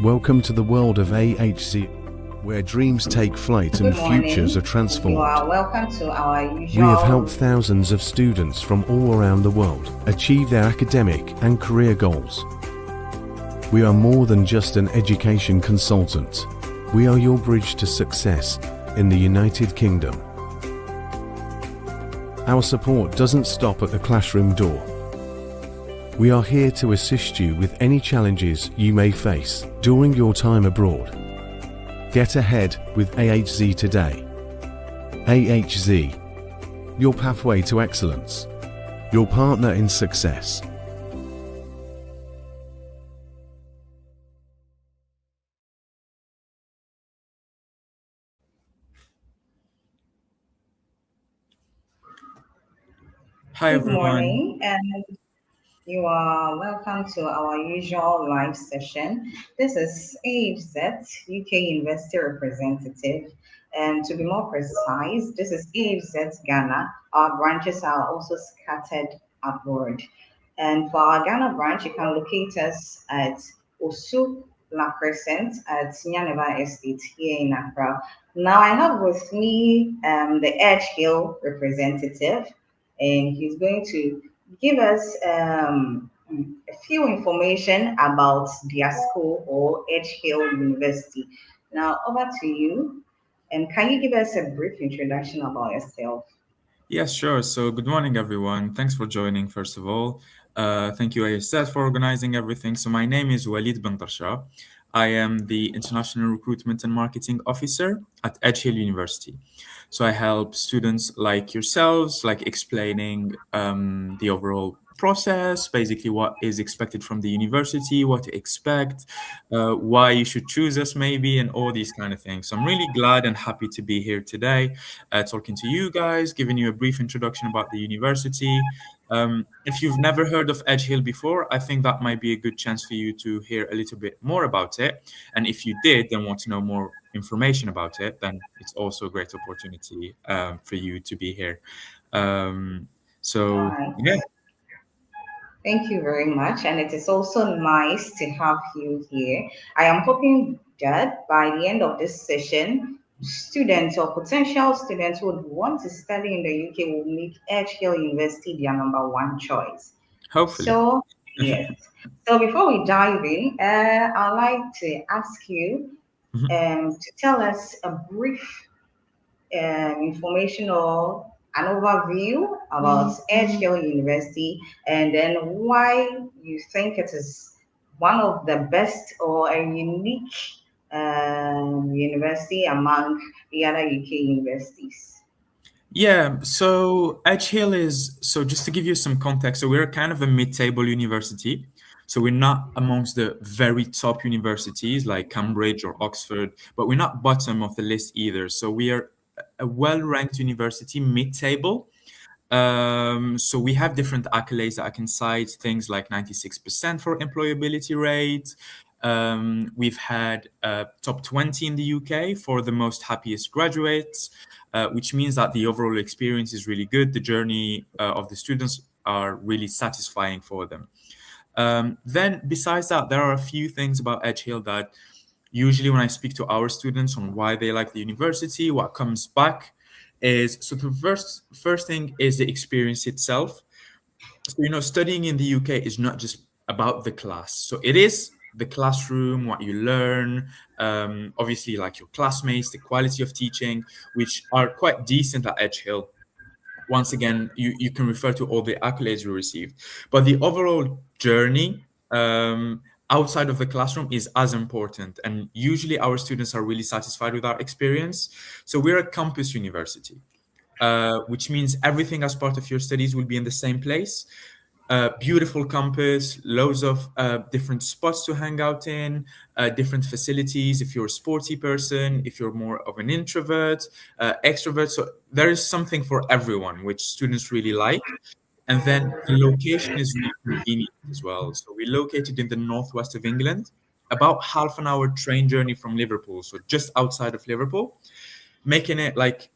Welcome to the world of 𝐤𝐧𝐻, where dreams take flight and futures are transformed. You are welcome to our usual. We have helped thousands of students from all around the world achieve their academic and career goals. We are more than just an education consultant. We are your bridge to success in the United Kingdom. Our support doesn't stop at the classroom door. We are here to assist you with any challenges you may face during your time abroad. Get ahead with 𝐤𝐧𝐻 today. 𝐤𝐧𝐻, your pathway to excellence, your partner in success. Hi Good everyone. morning, and you are welcome to our usual live session. This is 𝐸𝐧𝐻, UK University representative. And to be more precise, this is 𝐸𝐧𝐻 Ghana. Our branches are also scattered abroad. And for our Ghana branch, you can locate us at Osu La Crescent at Nyaneva Estate here in Accra. Now I have with me the Edgehill representative, and he's going to give us a few information about their school or Edgehill University. Now, over to you. And can you give us a brief introduction about yourself? Yes, sure. So good morning, everyone. Thanks for joining, first of all. Thank you, 𝐸𝐧, for organizing everything. So my name is Walid bin Tarsha. I am the International Recruitment and Marketing Officer at Edgehill University. So I help students like yourselves, like explaining the overall process, basically what is expected from the university, what to expect, why you should choose us maybe, and all these kind of things. So I'm really glad and happy to be here today, talking to you guys, giving you a brief introduction about the university. If you've never heard of Edgehill before, I think that might be a good chance for you to hear a little bit more about it. And if you did and want to know more information about it, then it's also a great opportunity for you to be here. Yeah. Thank you very much. And it is also nice to have you here. I am hoping that by the end of this session, students or potential students who would want to study in the UK will make Edgehill University their number one choice. Hopefully. So, yes. So before we dive in, I'd like to ask you to tell us a brief information or an overview about Edgehill University, and then why you think it is one of the best or a unique university among the other UK universities. Yeah, so Edgehill is, so just to give you some context, so we're kind of a mid-table university. So we're not amongst the very top universities like Cambridge or Oxford, but we're not bottom of the list either. So we are a well-ranked university, mid-table. So we have different accolades that I can cite, things like 96% for employability rate. We've had top 20 in the UK for the most happiest graduates, which means that the overall experience is really good. The journey of the students are really satisfying for them. Then besides that, there are a few things about Edgehill that usually when I speak to our students on why they like the university, what comes back is, so the first thing is the experience itself. So, studying in the UK is not just about the class. So it is the classroom, what you learn, obviously like your classmates, the quality of teaching, which are quite decent at Edgehill. Once again, you can refer to all the accolades you received. But the overall journey outside of the classroom is as important. And usually our students are really satisfied with our experience. So we're a campus university, which means everything as part of your studies will be in the same place. Beautiful campus, loads of different spots to hang out in, different facilities if you're a sporty person, if you're more of an introvert, extrovert. So there is something for everyone, which students really like. And then the location is really convenient as well. So we're located in the northwest of England, about half an hour train journey from Liverpool, so just outside of Liverpool, making it like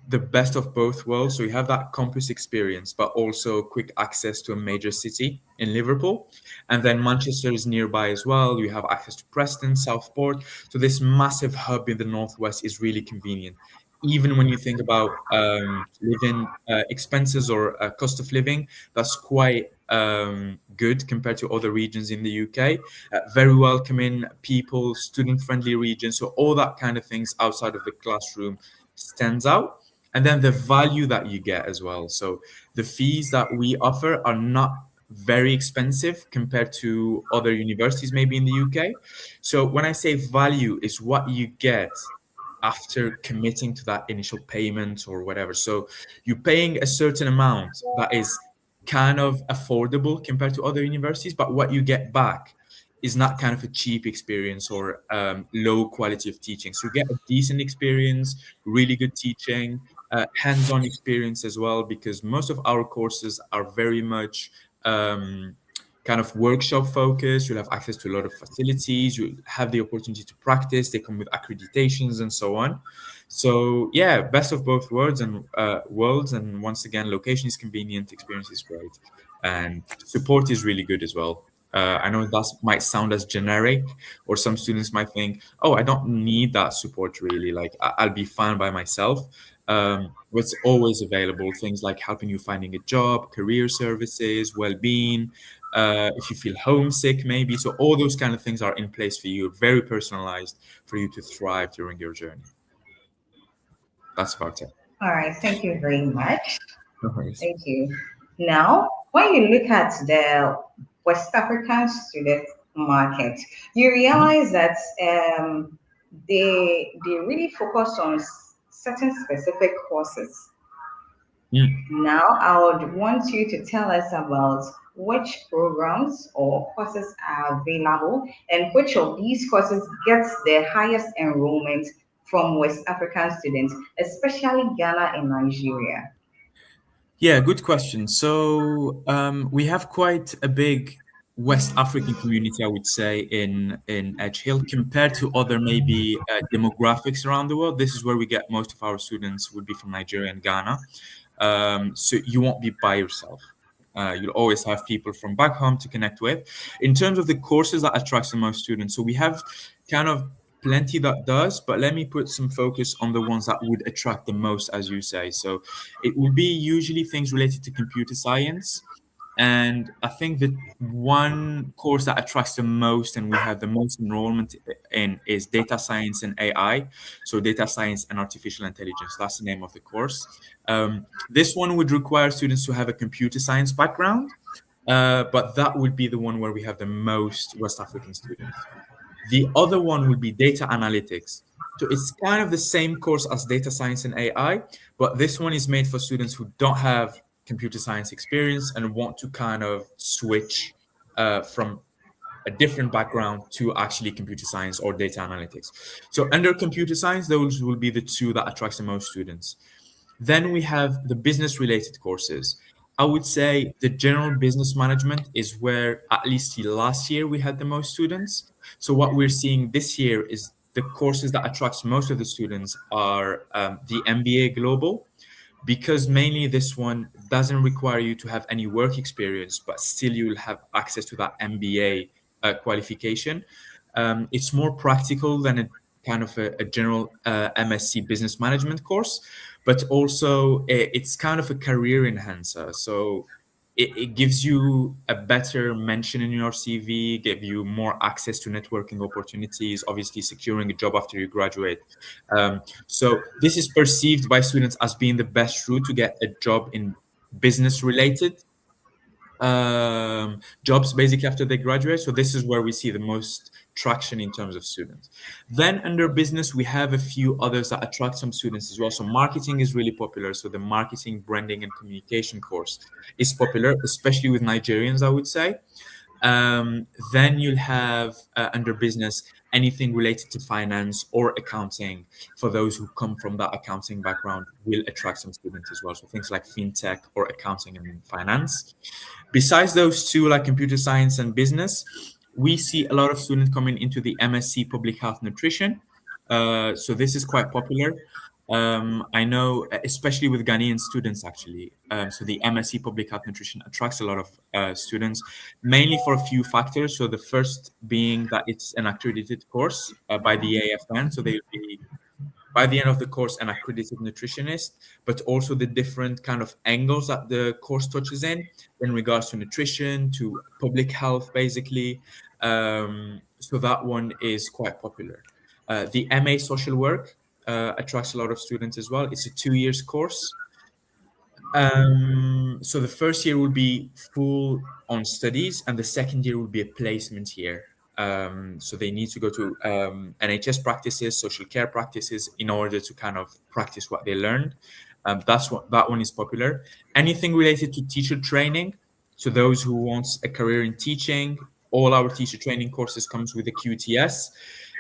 the best of both worlds. So you have that campus experience, but also quick access to a major city in Liverpool. And then Manchester is nearby as well. You have access to Preston, Southport. So this massive hub in the Northwest is really convenient. Even when you think about living expenses or cost of living, that's quite good compared to other regions in the UK. Very welcoming people, student-friendly region. So all that kind of things outside of the classroom stands out. And then the value that you get as well. So the fees that we offer are not very expensive compared to other universities maybe in the UK. So when I say value, is what you get after committing to that initial payment or whatever. So you're paying a certain amount that is kind of affordable compared to other universities, but what you get back is not kind of a cheap experience or low quality of teaching. So you get a decent experience, really good teaching, hands-on experience as well, because most of our courses are very much kind of workshop focused. You'll have access to a lot of facilities. You'll have the opportunity to practice. They come with accreditations and so on. So yeah, best of both worlds. And once again, location is convenient, experience is great, and support is really good as well. I know that might sound as generic, or some students might think, oh, I don't need that support really. Like I'll be fine by myself. What's always available, things like helping you finding a job, career services, well-being, if you feel homesick maybe. So all those kind of things are in place for you, very personalized for you to thrive during your journey. That's about it. All right, thank you very much. No worries. Thank you. Now, when you look at the West African student market, you realize that they really focus on certain specific courses. Now, I would want you to tell us about which programs or courses are available and which of these courses gets the highest enrollment from West African students, especially Ghana and Nigeria. Yeah, good question. So we have quite a big West African community, I would say, in Edge Hill compared to other maybe demographics around the world. This is where we get most of our students would be from Nigeria and Ghana. So you won't be by yourself. You'll always have people from back home to connect with. In terms of the courses that attracts the most students, so we have kind of plenty that does, but let me put some focus on the ones that would attract the most, as you say. So it will be usually things related to computer science. And I think that one course that attracts the most and we have the most enrollment in is data science and AI. So data science and artificial intelligence, that's the name of the course. This one would require students to have a computer science background, but that would be the one where we have the most West African students. The other one would be data analytics. So it's kind of the same course as data science and AI, but this one is made for students who don't have computer science experience and want to kind of switch from a different background to actually computer science or data analytics. So under computer science, those will be the two that attracts the most students. Then we have the business related courses. I would say the general business management is where at least last year we had the most students. So what we're seeing this year is the courses that attracts most of the students are the MBA Global, because mainly this one doesn't require you to have any work experience, but still you'll have access to that MBA qualification. It's more practical than a kind of a general MSc business management course, but also it's kind of a career enhancer. So it gives you a better mention in your CV, give you more access to networking opportunities, obviously securing a job after you graduate. So this is perceived by students as being the best route to get a job in business related jobs basically after they graduate. So this is where we see the most traction in terms of students. Then under business, we have a few others that attract some students as well. So marketing is really popular. So the marketing, branding, and communication course is popular, especially with Nigerians, I would say. Then you'll have under business anything related to finance or accounting. For those who come from that accounting background, will attract some students as well. So things like fintech or accounting and finance. Besides those two, like computer science and business, we see a lot of students coming into the MSc Public Health Nutrition. So this is quite popular. I know, especially with Ghanaian students, actually. So the MSc Public Health Nutrition attracts a lot of students, mainly for a few factors. So the first being that it's an accredited course by the AFN, so they'll be by the end of the course an accredited nutritionist, but also the different kind of angles that the course touches in regards to nutrition, to public health, basically. So that one is quite popular. The MA Social Work attracts a lot of students as well. It's a 2 years course. So the first year will be full on studies, and the second year will be a placement year. So they need to go to NHS practices, social care practices, in order to kind of practice what they learned. That's what that one is popular. Anything related to teacher training, so those who want a career in teaching, all our teacher training courses comes with a QTS.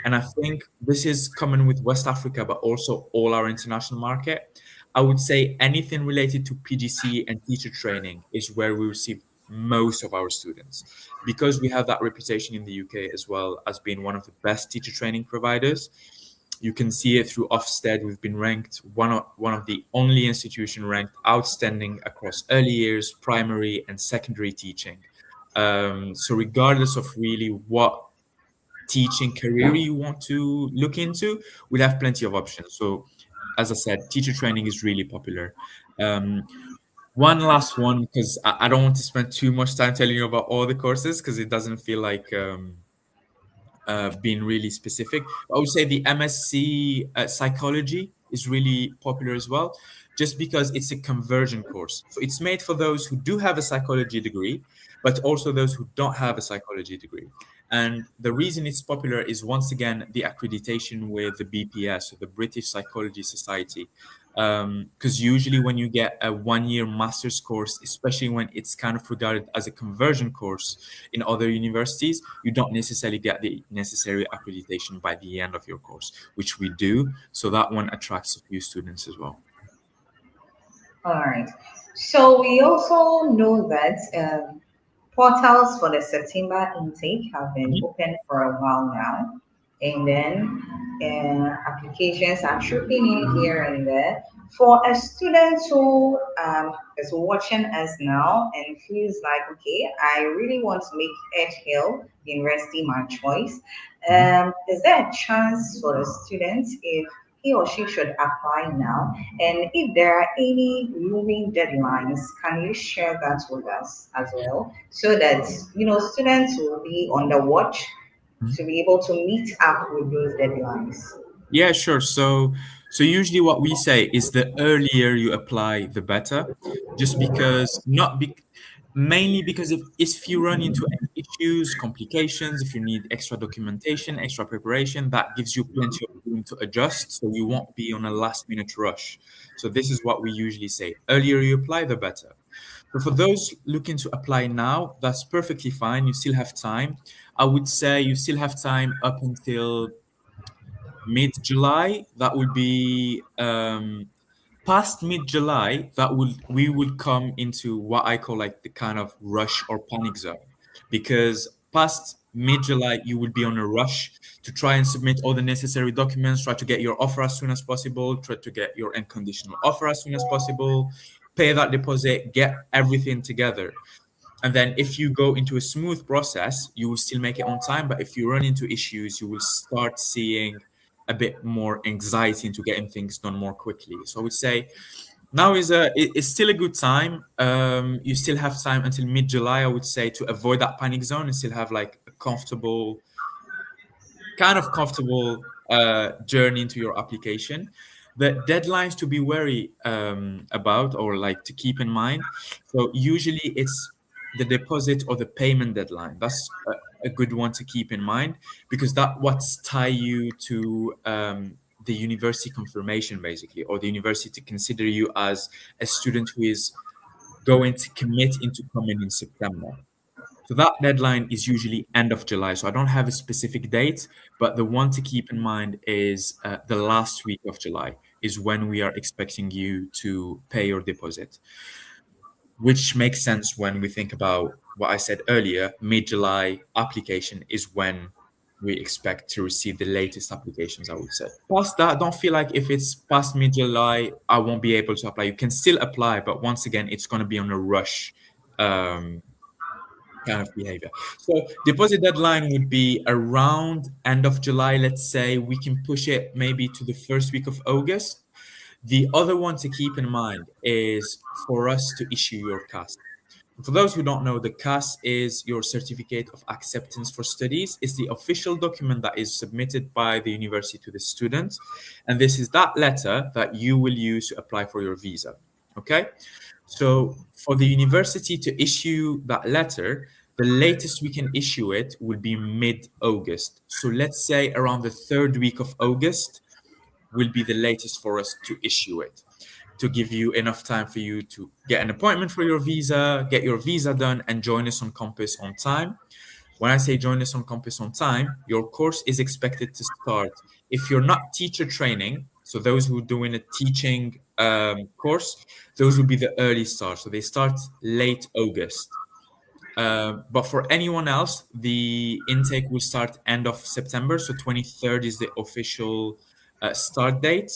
And I think this is common with West Africa, but also all our international market. I would say anything related to PGC and teacher training is where we receive most of our students, because we have that reputation in the UK as well as being one of the best teacher training providers. You can see it through Ofsted. We've been ranked one of the only institution ranked outstanding across early years, primary and secondary teaching. So regardless of really what teaching career you want to look into, we'll have plenty of options. So as I said, teacher training is really popular. One last one, because I don't want to spend too much time telling you about all the courses, because it doesn't feel like being really specific. I would say the MSc psychology is really popular as well, just because it's a conversion course. So it's made for those who do have a psychology degree, but also those who don't have a psychology degree. And the reason it's popular is, once again, the accreditation with the BPS, so the British Psychology Society. Because usually when you get a 1 year master's course, especially when it's kind of regarded as a conversion course in other universities, you don't necessarily get the necessary accreditation by the end of your course, which we do. So that one attracts a few students as well. All right. So we also know that portals for the September intake have been Mhm. open for a while now, and then applications are tripping in here and there. For a student who is watching us now and feels like, okay, I really want to make Edge Hill University my choice, Mhm. is there a chance for the student, if he or she should apply now? And if there are any looming deadlines, can you share that with us as well, so that students will be on the watch Mhm. to be able to meet up with those deadlines? Yeah, sure. So usually what we say is the earlier you apply, the better, just because not be, mainly because if you run into any issues, complications, if you need extra documentation, extra preparation, that gives you plenty of room to adjust, so you won't be on a last minute rush. So this is what we usually say: earlier you apply, the better. So for those looking to apply now, that's perfectly fine. You still have time. I would say you still have time up until mid-July. That would be past mid-July. That would we would come into what I call like the kind of rush or panic zone, because past mid-July you would be on a rush to try and submit all the necessary documents, try to get your offer as soon as possible, try to get your unconditional offer as soon as possible, pay that deposit, get everything together. And then if you go into a smooth process, you will still make it on time. But if you run into issues, you will start seeing a bit more anxiety into getting things done more quickly. So I would say now it's still a good time. You still have time until mid-July, I would say, to avoid that panic zone and still have like a comfortable journey into your application. The deadlines to be wary about, or like to keep in mind. So usually it's the deposit or the payment deadline. That's a good one to keep in mind, because that what's tie you to the university confirmation, basically, or the university to consider you as a student who is going to commit into coming in September. So that deadline is usually end of July. So I don't have a specific date, but the one to keep in mind is the last week of July is when we are expecting you to pay your deposit, which makes sense when we think about what I said earlier. Mid-July application is when we expect to receive the latest applications, I would say. Past that, don't feel like if it's past mid-July, I won't be able to apply. You can still apply, but once again, it's going to be on a rush kind of behavior. So deposit deadline would be around end of July. Let's say we can push it maybe to the first week of August. The other one to keep in mind is for us to issue your CAS. For those who don't know, the CAS is your Certificate of Acceptance for Studies. It's the official document that is submitted by the university to the student. And this is that letter that you will use to apply for your visa. Okay? So for the university to issue that letter, the latest we can issue it will be mid-August. So let's say around the third week of August will be the latest for us to issue it, to give you enough time for you to get an appointment for your visa, get your visa done, and join us on campus on time. When I say join us on campus on time, your course is expected to start. If you're not teacher training, so those who are doing a teaching course, those will be the early start. So they start late August. But for anyone else, the intake will start end of September. So 23rd is the official start date.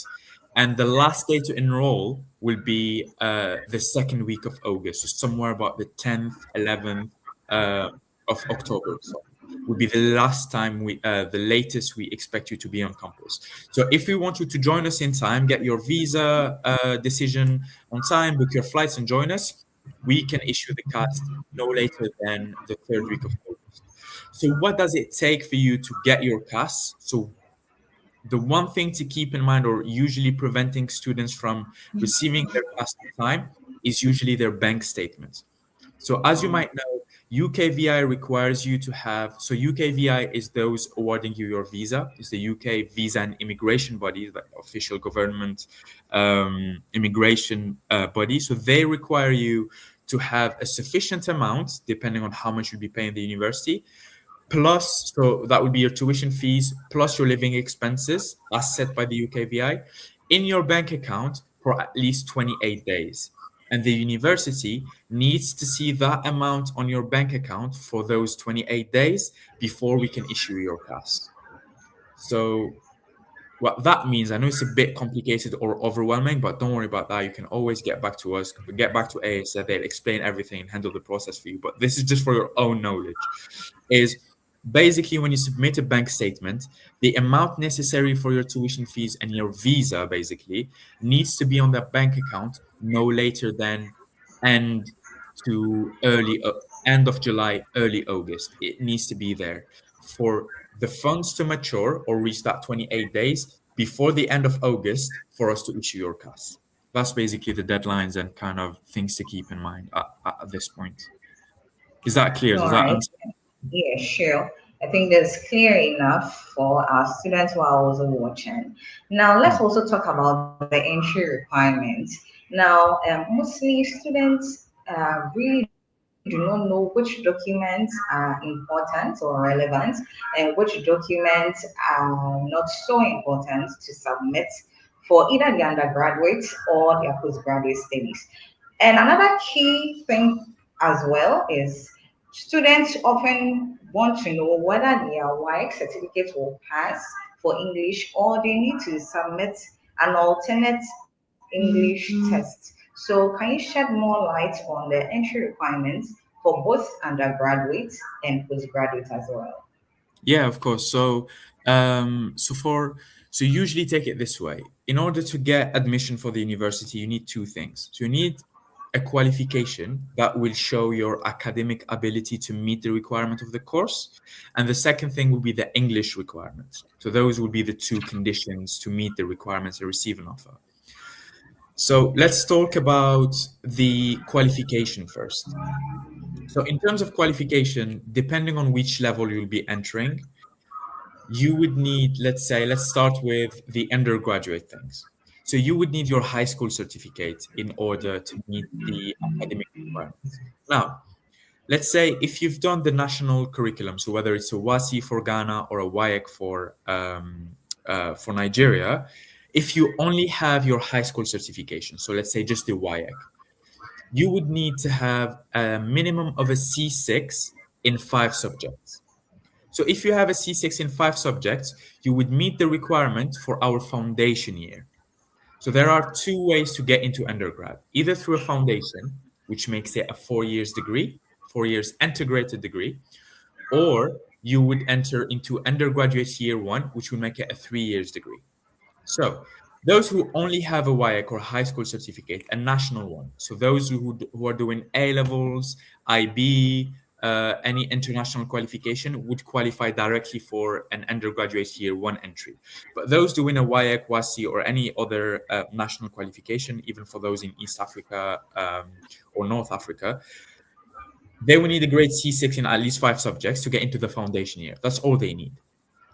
And the last day to enroll will be the second week of August, so somewhere about the 10th, 11th of October. So will be the last time the latest we expect you to be on campus. So if we want you to join us in time, get your visa decision on time, book your flights and join us, we can issue the CAS no later than the third week of August. So what does it take for you to get your CAS? So the one thing to keep in mind, or usually preventing students from receiving their CAS on time, is usually their bank statement. So as you might know, UKVI requires you to have, so UKVI is those awarding you your visa. It's the UK Visa and Immigration Body, the official government immigration body. So they require you to have a sufficient amount, depending on how much you'll be paying the university, plus, so that would be your tuition fees, plus your living expenses as set by the UKVI, in your bank account for at least 28 days. And the university needs to see that amount on your bank account for those 28 days before we can issue your CAS. So what that means, I know it's a bit complicated or overwhelming, but don't worry about that. You can always get back to us, get back to ASA. They'll explain everything and handle the process for you. But this is just for your own knowledge. Is basically, when you submit a bank statement, the amount necessary for your tuition fees and your visa basically needs to be on that bank account no later than end of July, early August. It needs to be there for the funds to mature or reach that 28 days before the end of August for us to issue your CAS. That's basically the deadlines and kind of things to keep in mind at this point. Is that clear? Does that answer? Yeah, sure. I think that's clear enough for our students who are also watching. Now, let's also talk about the entry requirements. Now, mostly students really do not know which documents are important or relevant and which documents are not so important to submit for either the undergraduate or their postgraduate studies. And another key thing as well is students often want to know whether their WAEC certificate will pass for English or they need to submit an alternate English test. So can you shed more light on the entry requirements for both undergraduates and postgraduates as well? Yeah, of course. So usually take it this way. In order to get admission for the university, you need two things. So you need a qualification that will show your academic ability to meet the requirement of the course. And the second thing will be the English requirements. So those will be the two conditions to meet the requirements to receive an offer. So let's talk about the qualification first. So in terms of qualification, depending on which level you'll be entering, you would need, let's start with the undergraduate things. So you would need your high school certificate in order to meet the academic requirements. Now, let's say if you've done the national curriculum, so whether it's a WASI for Ghana or a WAEC for Nigeria, if you only have your high school certification, so let's say just the WAEC, you would need to have a minimum of a C6 in 5 subjects. So if you have a C6 in 5 subjects, you would meet the requirement for our foundation year. So there are 2 ways to get into undergrad, either through a foundation, which makes it a 4 years degree, 4 years integrated degree, or you would enter into undergraduate year 1, which would make it a 3 years degree. So those who only have a WIAC or high school certificate, a national one, so those who are doing A levels, IB, any international qualification would qualify directly for an undergraduate year 1 entry. But those doing a WIAC, WASI, or any other national qualification, even for those in East Africa or North Africa, they will need a grade C6 in at least 5 subjects to get into the foundation year. That's all they need.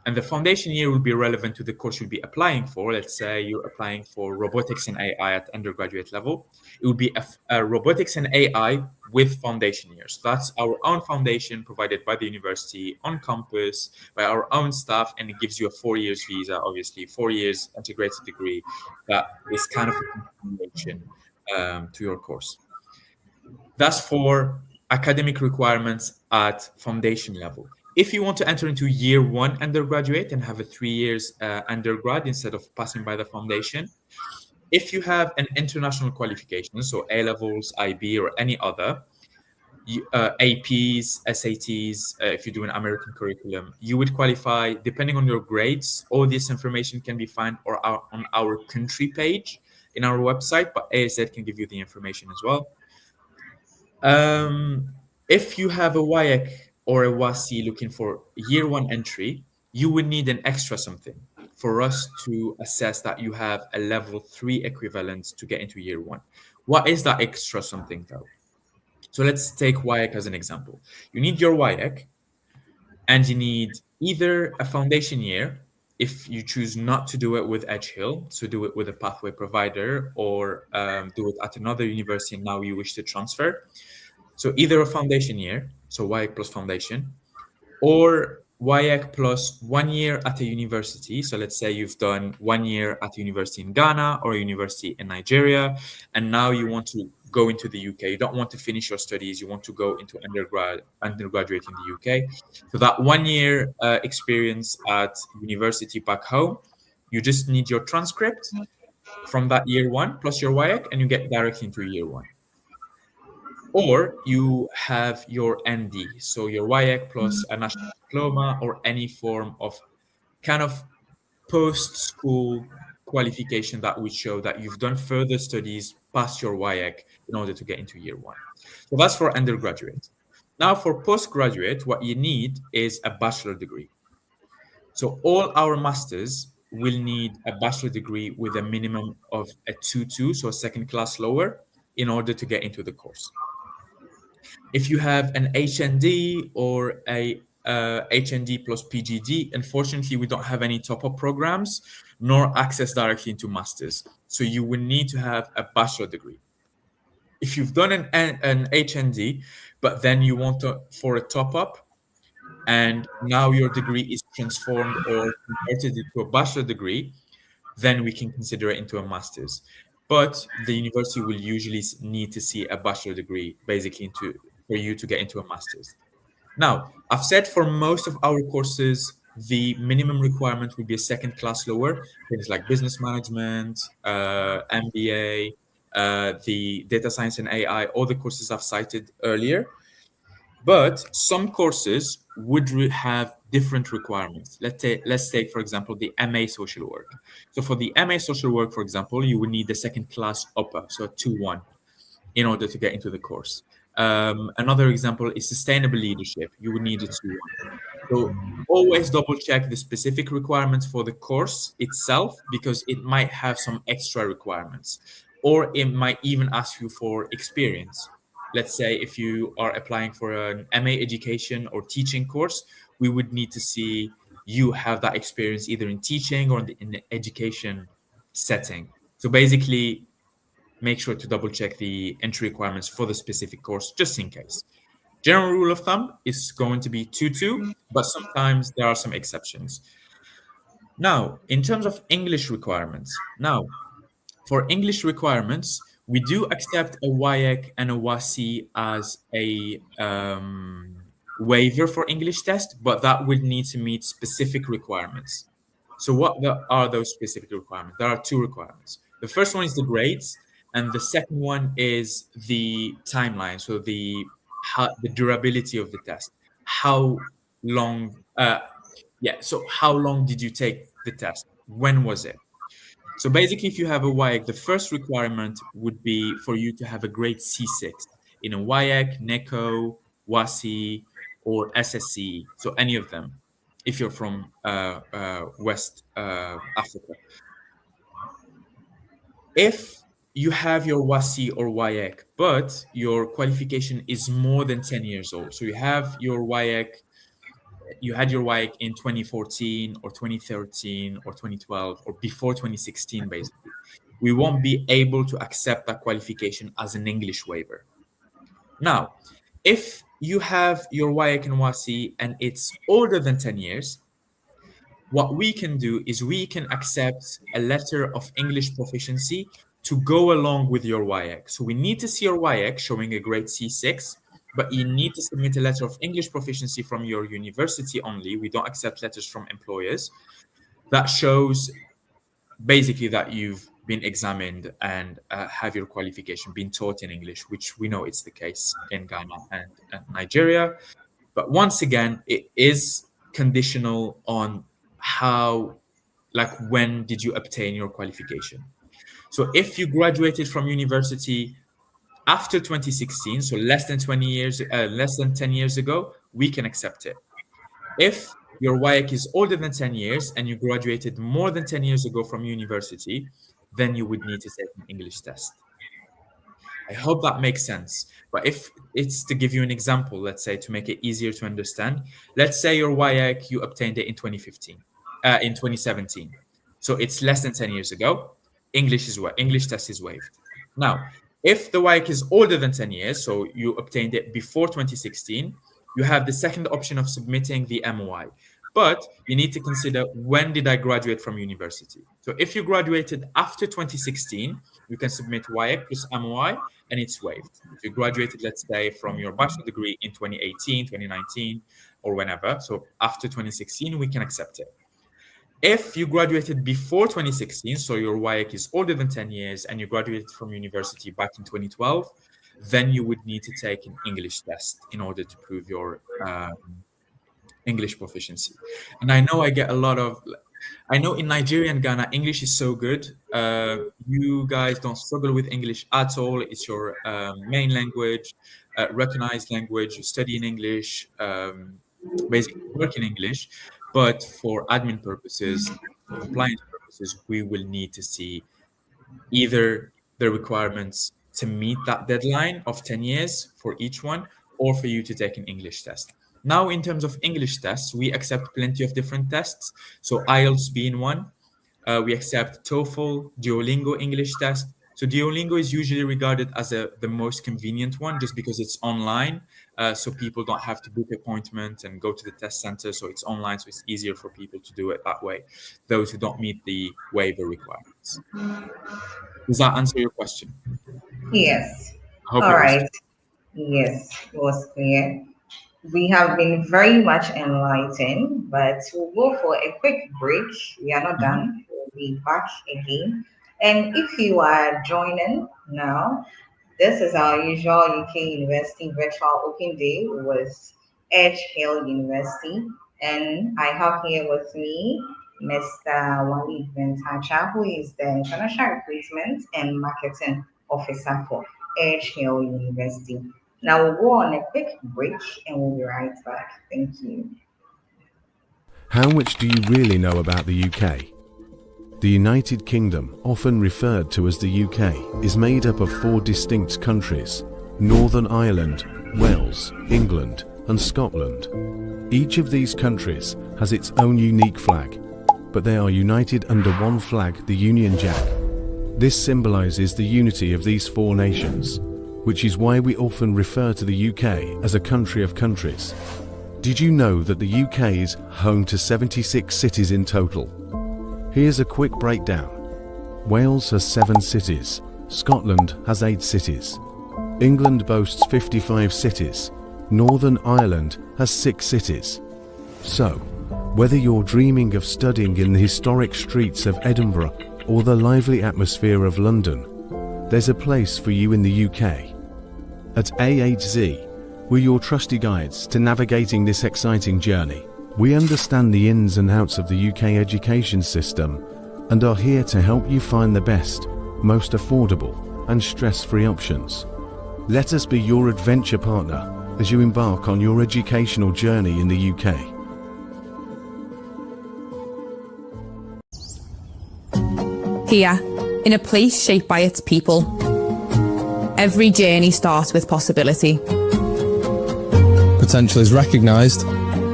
And the foundation year will be relevant to the course you'll be applying for. Let's say you're applying for robotics and AI at undergraduate level. It would be a robotics and AI with foundation years. So that's our own foundation provided by the university on campus by our own staff, and it gives you a 4 years visa, obviously 4 years integrated degree that is kind of a continuation to your course. That's for academic requirements at foundation level. If you want to enter into year 1 undergraduate and have a 3 years undergrad instead of passing by the foundation, if you have an international qualification, so A levels, IB, or any other, APs, SATs, if you do an American curriculum, you would qualify depending on your grades. All this information can be found on our country page in our website, but ASZ can give you the information as well. If you have a WIAC or a WASI looking for year 1 entry, you would need an extra something for us to assess that you have a level 3 equivalent to get into year 1. What is that extra something though? So let's take WIAC as an example. You need your WIAC, and you need either a foundation year, if you choose not to do it with Edgehill, so do it with a pathway provider, or do it at another university and now you wish to transfer. So either a foundation year, so WIAC plus foundation, or WIAC plus 1 year at a university. So let's say you've done 1 year at a university in Ghana or a university in Nigeria, and now you want to go into the UK. You don't want to finish your studies. You want to go into undergraduate in the UK. So that 1 year experience at university back home, you just need your transcript from that year 1 plus your WIAC, and you get directly into year 1. Or you have your ND, so your WIAC plus a national diploma or any form of kind of post-school qualification that would show that you've done further studies past your WIAC in order to get into year 1. So that's for undergraduate. Now for postgraduate, what you need is a bachelor degree. So all our masters will need a bachelor degree with a minimum of a 2.2, so a second class lower, in order to get into the course. If you have an HND or a HND plus PGD, unfortunately, we don't have any top-up programs nor access directly into masters. So you will need to have a bachelor degree. If you've done an HND, but then you want for a top-up, and now your degree is transformed or converted into a bachelor degree, then we can consider it into a master's. But the university will usually need to see a bachelor degree, basically, for you to get into a master's. Now, I've said for most of our courses, the minimum requirement will be a second class lower, things like business management, MBA, the data science and AI, all the courses I've cited earlier. But some courses would have different requirements. Let's take, for example, the MA social work. So for the MA social work, for example, you would need a second class upper, so a 2.1, in order to get into the course. Another example is sustainable leadership. You would need a 2.1. So always double check the specific requirements for the course itself, because it might have some extra requirements, or it might even ask you for experience. Let's say if you are applying for an MA education or teaching course, we would need to see you have that experience either in teaching or in the education setting. So basically, make sure to double check the entry requirements for the specific course, just in case. General rule of thumb is going to be 2.2, but sometimes there are some exceptions. Now, in terms of English requirements, for English requirements, we do accept a WIAC and a WASI as a waiver for English test, but that would need to meet specific requirements. So what are those specific requirements? There are two requirements. The first one is the grades, and the second one is the timeline. So the durability of the test. How long? So how long did you take the test? When was it? So basically, if you have a WIAC, the first requirement would be for you to have a grade C6 in a WIAC, NECO, WASI, or SSCE. So any of them, if you're from West Africa. If you have your WASI or WIAC, but your qualification is more than 10 years old, so you have your WIAC, you had your WIAC in 2014 or 2013 or 2012 or before 2016, basically, we won't be able to accept that qualification as an English waiver. Now, if you have your WIAC and WASI and it's older than 10 years, what we can do is we can accept a letter of English proficiency to go along with your WIAC. So we need to see your WIAC showing a grade C6, but you need to submit a letter of English proficiency from your university only. We don't accept letters from employers. That shows basically that you've been examined and have your qualification been taught in English, which we know it's the case in Ghana and Nigeria. But once again, it is conditional on when did you obtain your qualification. So if you graduated from university after 2016, so less than 10 years ago, we can accept it. If your WIAC is older than 10 years and you graduated more than 10 years ago from university, then you would need to take an English test. I hope that makes sense. But if it's to give you an example, let's say to make it easier to understand, let's say your WIAC, you obtained it in 2017. So it's less than 10 years ago. English test is waived. Now, if the WIAC is older than 10 years, so you obtained it before 2016, you have the second option of submitting the MOI. But you need to consider, when did I graduate from university? So if you graduated after 2016, you can submit WIAC plus MOI and it's waived. If you graduated, let's say, from your bachelor degree in 2018, 2019, or whenever, so after 2016, we can accept it. If you graduated before 2016, so your WIAC is older than 10 years and you graduated from university back in 2012, then you would need to take an English test in order to prove your English proficiency. And I know I know in Nigeria and Ghana, English is so good. You guys don't struggle with English at all. It's your main language, recognized language. You study in English, basically work in English. But for admin purposes, compliance purposes, we will need to see either the requirements to meet that deadline of 10 years for each one, or for you to take an English test. Now, in terms of English tests, we accept plenty of different tests. So IELTS being one, we accept TOEFL, Duolingo English test. So Duolingo is usually regarded as the most convenient one, just because it's online. So people don't have to book appointments and go to the test center. So it's online, so it's easier for people to do it that way, those who don't meet the waiver requirements. Does that answer your question? Yes. All right. Yes, it was clear. We have been very much enlightened, but we'll go for a quick break. We are not done. We'll be back again. And if you are joining now, this is our usual UK University Virtual Open Day with 𝐁𝐞𝐧 University. And I have here with me Mr. 𝐕𝐨𝐺𝐻𝐻, who is the International Recruitment and Marketing Officer for 𝐁𝐞𝐧 University. Now we'll go on a quick break and we'll be right back. Thank you. How much do you really know about the UK? The United Kingdom, often referred to as the UK, is made up of 4 distinct countries: Northern Ireland, Wales, England, and Scotland. Each of these countries has its own unique flag, but they are united under one flag, the Union Jack. This symbolises the unity of these 4 nations, which is why we often refer to the UK as a country of countries. Did you know that the UK is home to 76 cities in total? Here's a quick breakdown. Wales has 7 cities, Scotland has 8 cities, England boasts 55 cities, Northern Ireland has 6 cities. So, whether you're dreaming of studying in the historic streets of Edinburgh or the lively atmosphere of London, there's a place for you in the UK. At 𝐤𝐧, we're your trusty guides to navigating this exciting journey. We understand the ins and outs of the UK education system and are here to help you find the best, most affordable and stress-free options. Let us be your adventure partner as you embark on your educational journey in the UK. Here, in a place shaped by its people, every journey starts with possibility. Potential is recognised,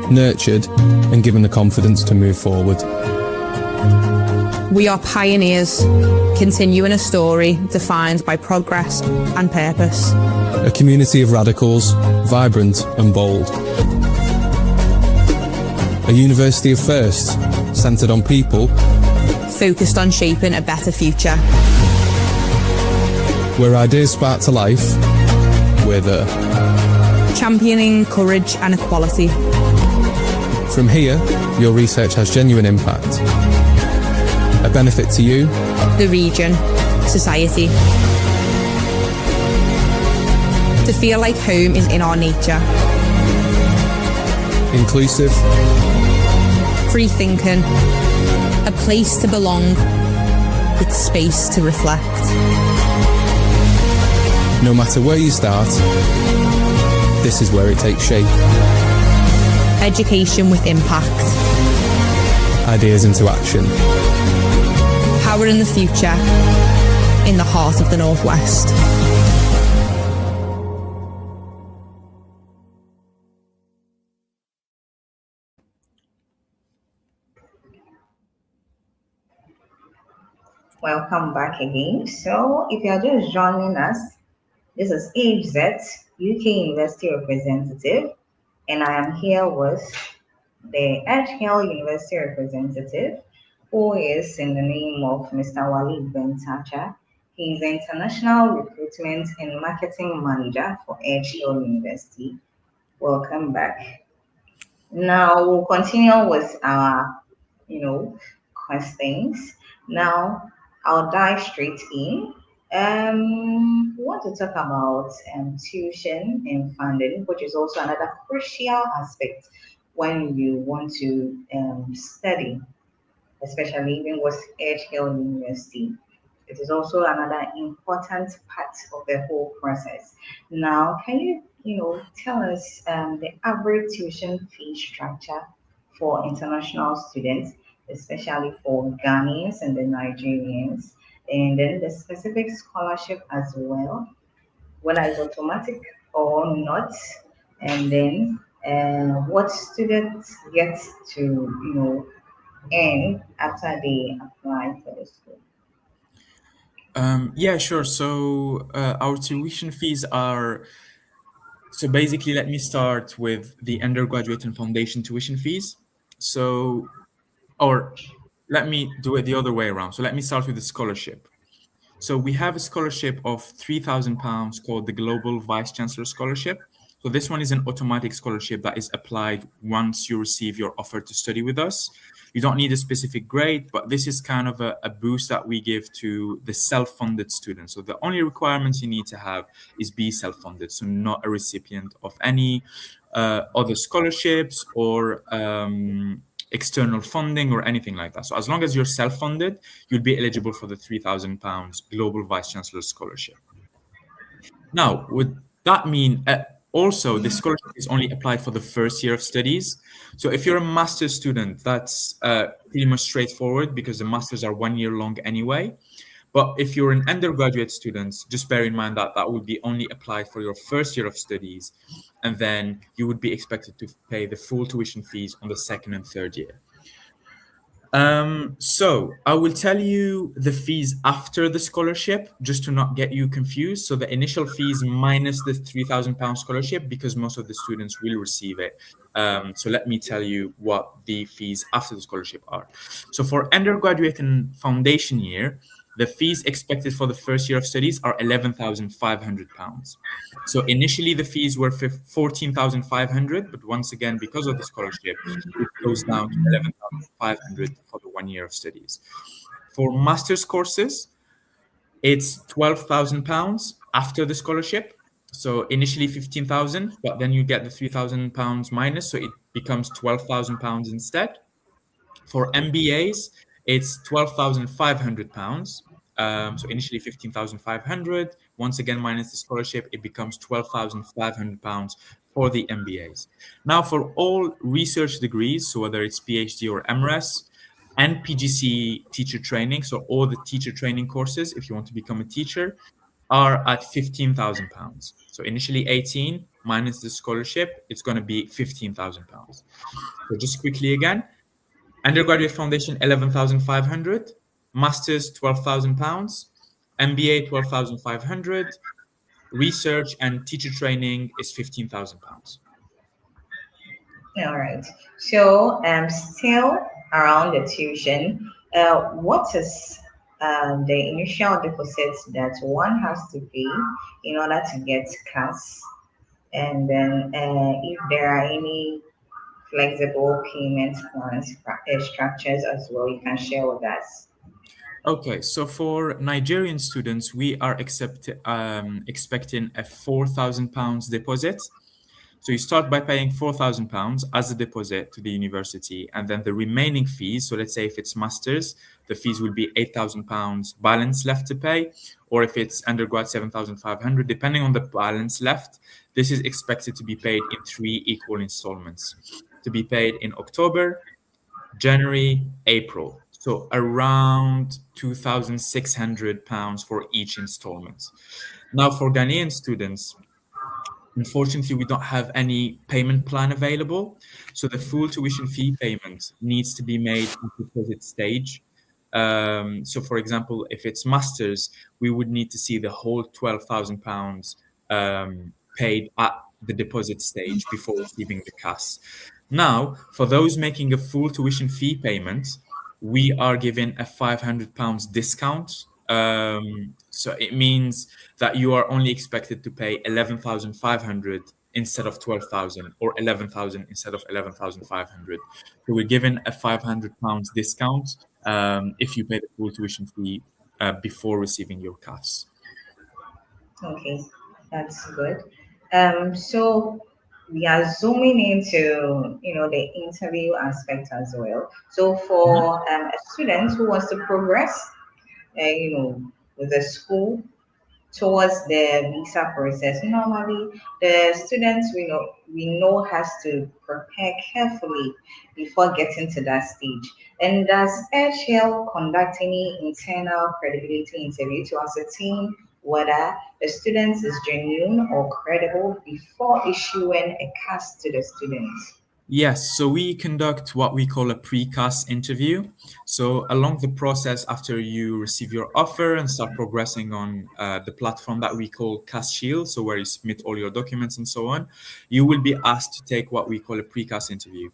nurtured, and given the confidence to move forward. We are pioneers, continuing a story defined by progress and purpose. A community of radicals, vibrant and bold. A university of firsts, centred on people, Focused on shaping a better future. where ideas spark to life, we're there. Championing courage and equality. From here, your research has genuine impact. A benefit to you, The region, society. To feel like home is in our nature. inclusive, Free thinking. A place to belong. With space to reflect. no matter where you start, this is where it takes shape. Education with impact. Ideas into action. Power in the future. In the heart of the Northwest. Welcome back again. So, if you are just joining us, this is 𝐤𝐧, UK University representative, and I am here with the 𝐁𝐞𝐧 University representative, who is in the name of Mr. Walid Bentacha. He is the International Recruitment and Marketing Manager for 𝐁𝐞𝐧 University. Welcome back. Now we'll continue with our, questions. Now I'll dive straight in. We want to talk about tuition and funding, which is also another crucial aspect when you want to study, especially even with 𝐁𝐞𝐧 University. It is also another important part of the whole process. Now, can you tell us the average tuition fee structure for international students, especially for Ghanaians and the Nigerians, and then the specific scholarship as well, whether it's automatic or not, and then what students get to earn after they apply for the school. Yeah, sure. So our tuition fees are, so basically, let me start with the undergraduate and foundation tuition fees. So, or let me do it the other way around. So let me start with the scholarship. So we have a scholarship of £3,000 called the Global Vice Chancellor Scholarship. So this one is an automatic scholarship that is applied once you receive your offer to study with us. You don't need a specific grade, but this is kind of a boost that we give to the self-funded students. So the only requirements you need to have is be self-funded, so not a recipient of any other scholarships or external funding or anything like that. So as long as you're self-funded, you'll be eligible for the £3,000 Global Vice Chancellor Scholarship. Now, would that mean also the scholarship is only applied for the first year of studies? So if you're a master's student, that's pretty much straightforward because the masters are 1 year long anyway. But if you're an undergraduate student, just bear in mind that that would be only applied for your first year of studies, and then you would be expected to pay the full tuition fees on the second and third year. So I will tell you the fees after the scholarship, just to not get you confused. So the initial fees minus the £3,000 scholarship, because most of the students will receive it. So let me tell you what the fees after the scholarship are. So for undergraduate and foundation year, the fees expected for the first year of studies are £11,500. So initially the fees were 14,500, but once again, because of the scholarship, it goes down to 11,500 for the 1 year of studies. For master's courses, it's £12,000 after the scholarship. So initially 15,000, but then you get the £3,000 minus, so it becomes £12,000 instead. For MBAs, it's £12,500. So initially 15,500. Once again, minus the scholarship, it becomes £12,500 for the MBAs. Now, for all research degrees, so whether it's PhD or MRes, and PGC teacher training, so all the teacher training courses, if you want to become a teacher, are at £15,000. So initially 18 minus the scholarship, it's going to be £15,000. So just quickly again, undergraduate foundation 11,500, masters 12,000 pounds, MBA 12,500, research and teacher training is 15,000 pounds. All right. So still around the tuition, what is the initial deposits that one has to pay in order to get CAS? And then if there are any flexible payment plans structures as well, you can share with us. Okay, so for Nigerian students, we are expecting a £4,000 deposit. So you start by paying £4,000 as a deposit to the university, and then the remaining fees, so let's say if it's masters, the fees will be £8,000 balance left to pay, or if it's undergrad, 7,500, depending on the balance left. This is expected to be paid in 3 equal installments, to be paid in October, January, April. So around £2,600 for each installment. Now for Ghanaian students, unfortunately, we don't have any payment plan available. So the full tuition fee payment needs to be made at the deposit stage. So for example, if it's masters, we would need to see the whole £12,000 paid at the deposit stage before receiving the CAS. Now, for those making a full tuition fee payment, we are given a £500 discount. So it means that you are only expected to pay 11,500 instead of 12,000, or 11,000 instead of 11,500. So we're given a £500 discount if you pay the full tuition fee before receiving your CAS. Okay, that's good. So we are zooming into the interview aspect as well. So for a student who wants to progress with the school towards the visa process, normally the students we know has to prepare carefully before getting to that stage. And does 𝐁𝐿 conduct any internal credibility interview to ascertain whether the student is genuine or credible before issuing a CAS to the students? Yes, so we conduct what we call a pre-CAS interview. So along the process, after you receive your offer and start progressing on the platform that we call CAS Shield, so where you submit all your documents and so on, you will be asked to take what we call a pre-CAS interview.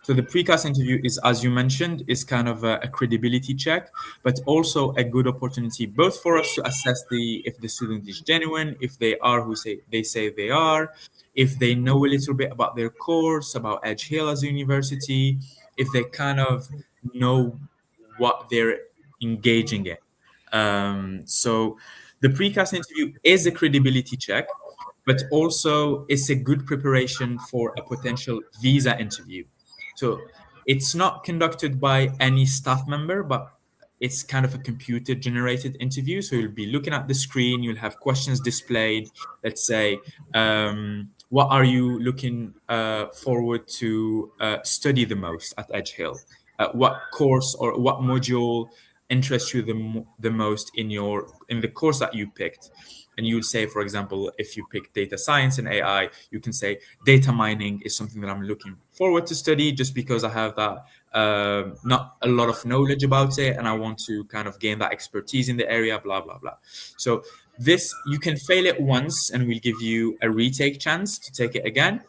So the pre-CAS interview is, as you mentioned, is kind of a credibility check, but also a good opportunity both for us to assess if the student is genuine, if they are who they say they are, if they know a little bit about their course, about 𝐁𝐿 as a university, if they kind of know what they're engaging in. So the pre-CAS interview is a credibility check, but also it's a good preparation for a potential visa interview. So it's not conducted by any staff member, but it's kind of a computer-generated interview. So you'll be looking at the screen, you'll have questions displayed. Let's say, what are you looking forward to study the most at 𝐁𝐿? What course or what module interests you the most in the course that you picked? And you would say, for example, if you pick data science and AI, you can say data mining is something that I'm looking forward to study just because I have that not a lot of knowledge about it and I want to kind of gain that expertise in the area, blah, blah, blah. So this, you can fail it once and we'll give you a retake chance to take it again.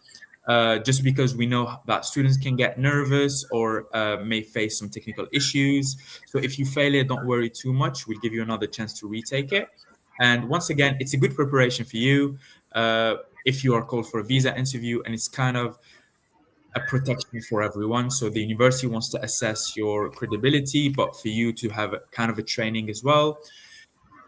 just because we know that students can get nervous or may face some technical issues. So if you fail it, don't worry too much. We'll give you another chance to retake it. And once again, it's a good preparation for you if you are called for a visa interview, and it's kind of a protection for everyone. So the university wants to assess your credibility, but for you to have a, kind of a training as well.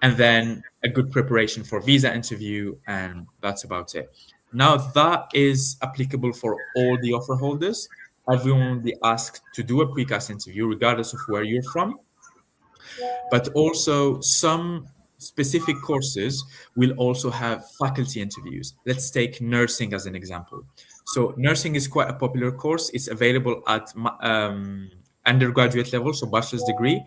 And then a good preparation for visa interview, and that's about it. Now that is applicable for all the offer holders. Everyone will be asked to do a precast interview regardless of where you're from. But also some specific courses will also have faculty interviews. Let's take nursing as an example. So nursing is quite a popular course. It's available at undergraduate level, so bachelor's degree.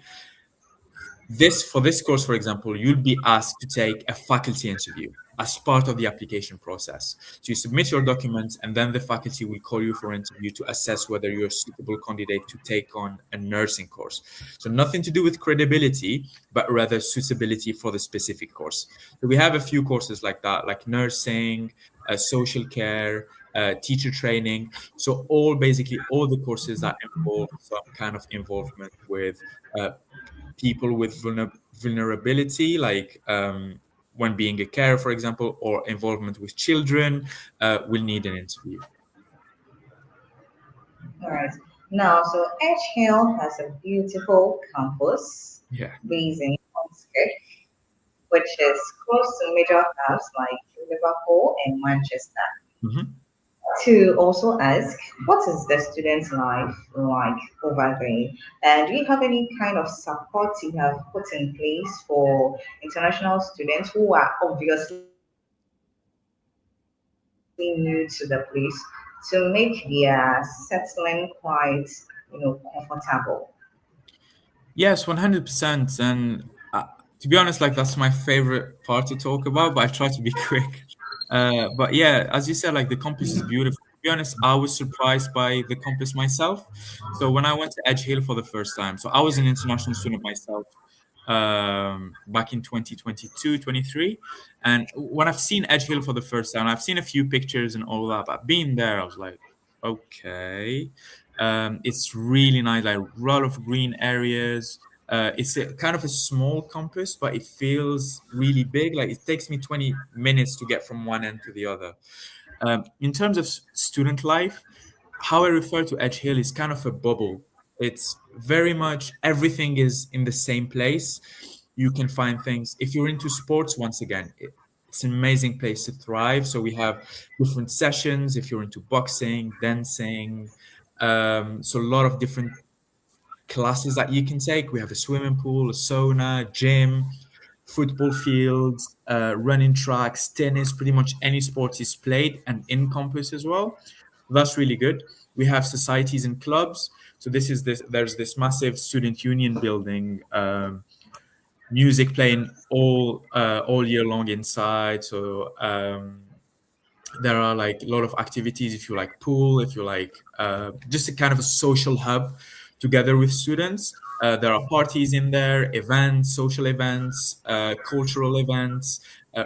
For this course, for example, you'll be asked to take a faculty interview as part of the application process. So you submit your documents, and then the faculty will call you for an interview to assess whether you're a suitable candidate to take on a nursing course. So nothing to do with credibility, but rather suitability for the specific course. So we have a few courses like that, like nursing, social care, teacher training. So basically all the courses that involve some kind of involvement with people with vulnerability, like when being a carer, for example, or involvement with children, will need an interview. All right. Now, so Edge Hill has a beautiful campus based in Ipswich, which is close to major hubs like Liverpool and Manchester. Mm-hmm. To also ask, what is the student's life like over there? And do you have any kind of support you have put in place for international students who are obviously new to the place to make their settling quite, comfortable? Yes, 100%. And to be honest, like that's my favorite part to talk about, but I try to be quick. But yeah, as you said, like the campus is beautiful. To be honest, I was surprised by the campus myself. So when I went to Edge Hill for the first time, so I was an international student myself back in 2022, 23. And when I've seen Edge Hill for the first time, I've seen a few pictures and all that, but being there, I was like, okay, it's really nice, like a lot of green areas. It's a kind of a small campus, but it feels really big. Like it takes me 20 minutes to get from one end to the other. In terms of student life, how I refer to Edge Hill is kind of a bubble. It's very much everything is in the same place. You can find things. If you're into sports, once again, it's an amazing place to thrive. So we have different sessions. If you're into boxing, dancing, so a lot of different classes that you can take. We have a swimming pool, a sauna, gym, football fields, running tracks, tennis, pretty much any sport is played and in campus as well. That's really good. We have societies and clubs. So there's this massive student union building, music playing all year long inside. So there are like a lot of activities if you like pool, if you like just a kind of a social hub together with students. There are parties in there, events, social events, cultural events,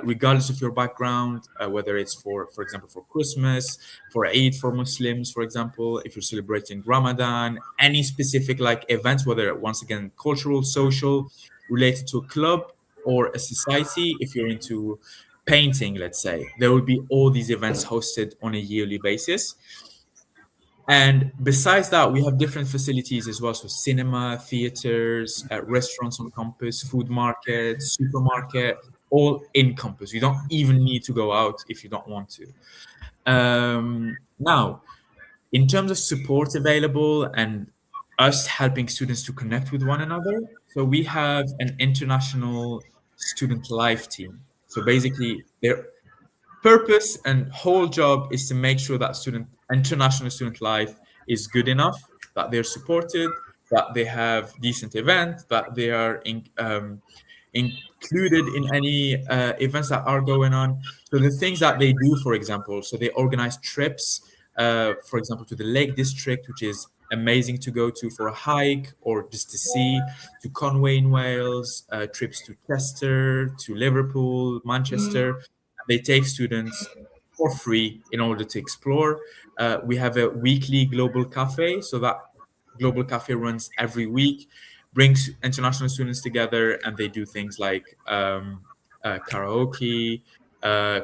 regardless of your background, whether it's for example, for Christmas, for Eid for Muslims, for example, if you're celebrating Ramadan, any specific like events, whether once again, cultural, social, related to a club or a society, if you're into painting, let's say, there will be all these events hosted on a yearly basis. And besides that, we have different facilities as well. So cinema, theaters, restaurants on campus, food markets, supermarket, all in campus. You don't even need to go out if you don't want to. Now, in terms of support available and us helping students to connect with one another, so we have an international student life team. So basically, their purpose and whole job is to make sure that international student life is good enough, that they're supported, that they have decent events, that they are included in any events that are going on. So the things that they do, for example, so they organize trips, for example, to the Lake District, which is amazing to go to for a hike or just to see, to Conway in Wales, trips to Chester, to Liverpool, Manchester. They take students for free in order to explore. We have a weekly global cafe, so that global cafe runs every week, brings international students together, and they do things like karaoke,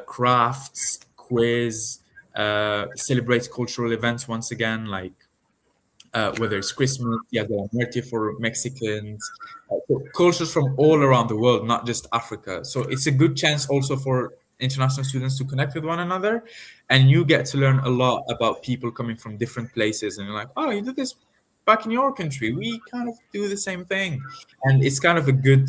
crafts, quiz, celebrates cultural events once again, like whether it's Christmas, Dia de la Muerte for Mexicans, so cultures from all around the world, not just Africa. So it's a good chance also for international students to connect with one another, and you get to learn a lot about people coming from different places. And you're like, oh, you did this back in your country. We kind of do the same thing, and it's kind of a good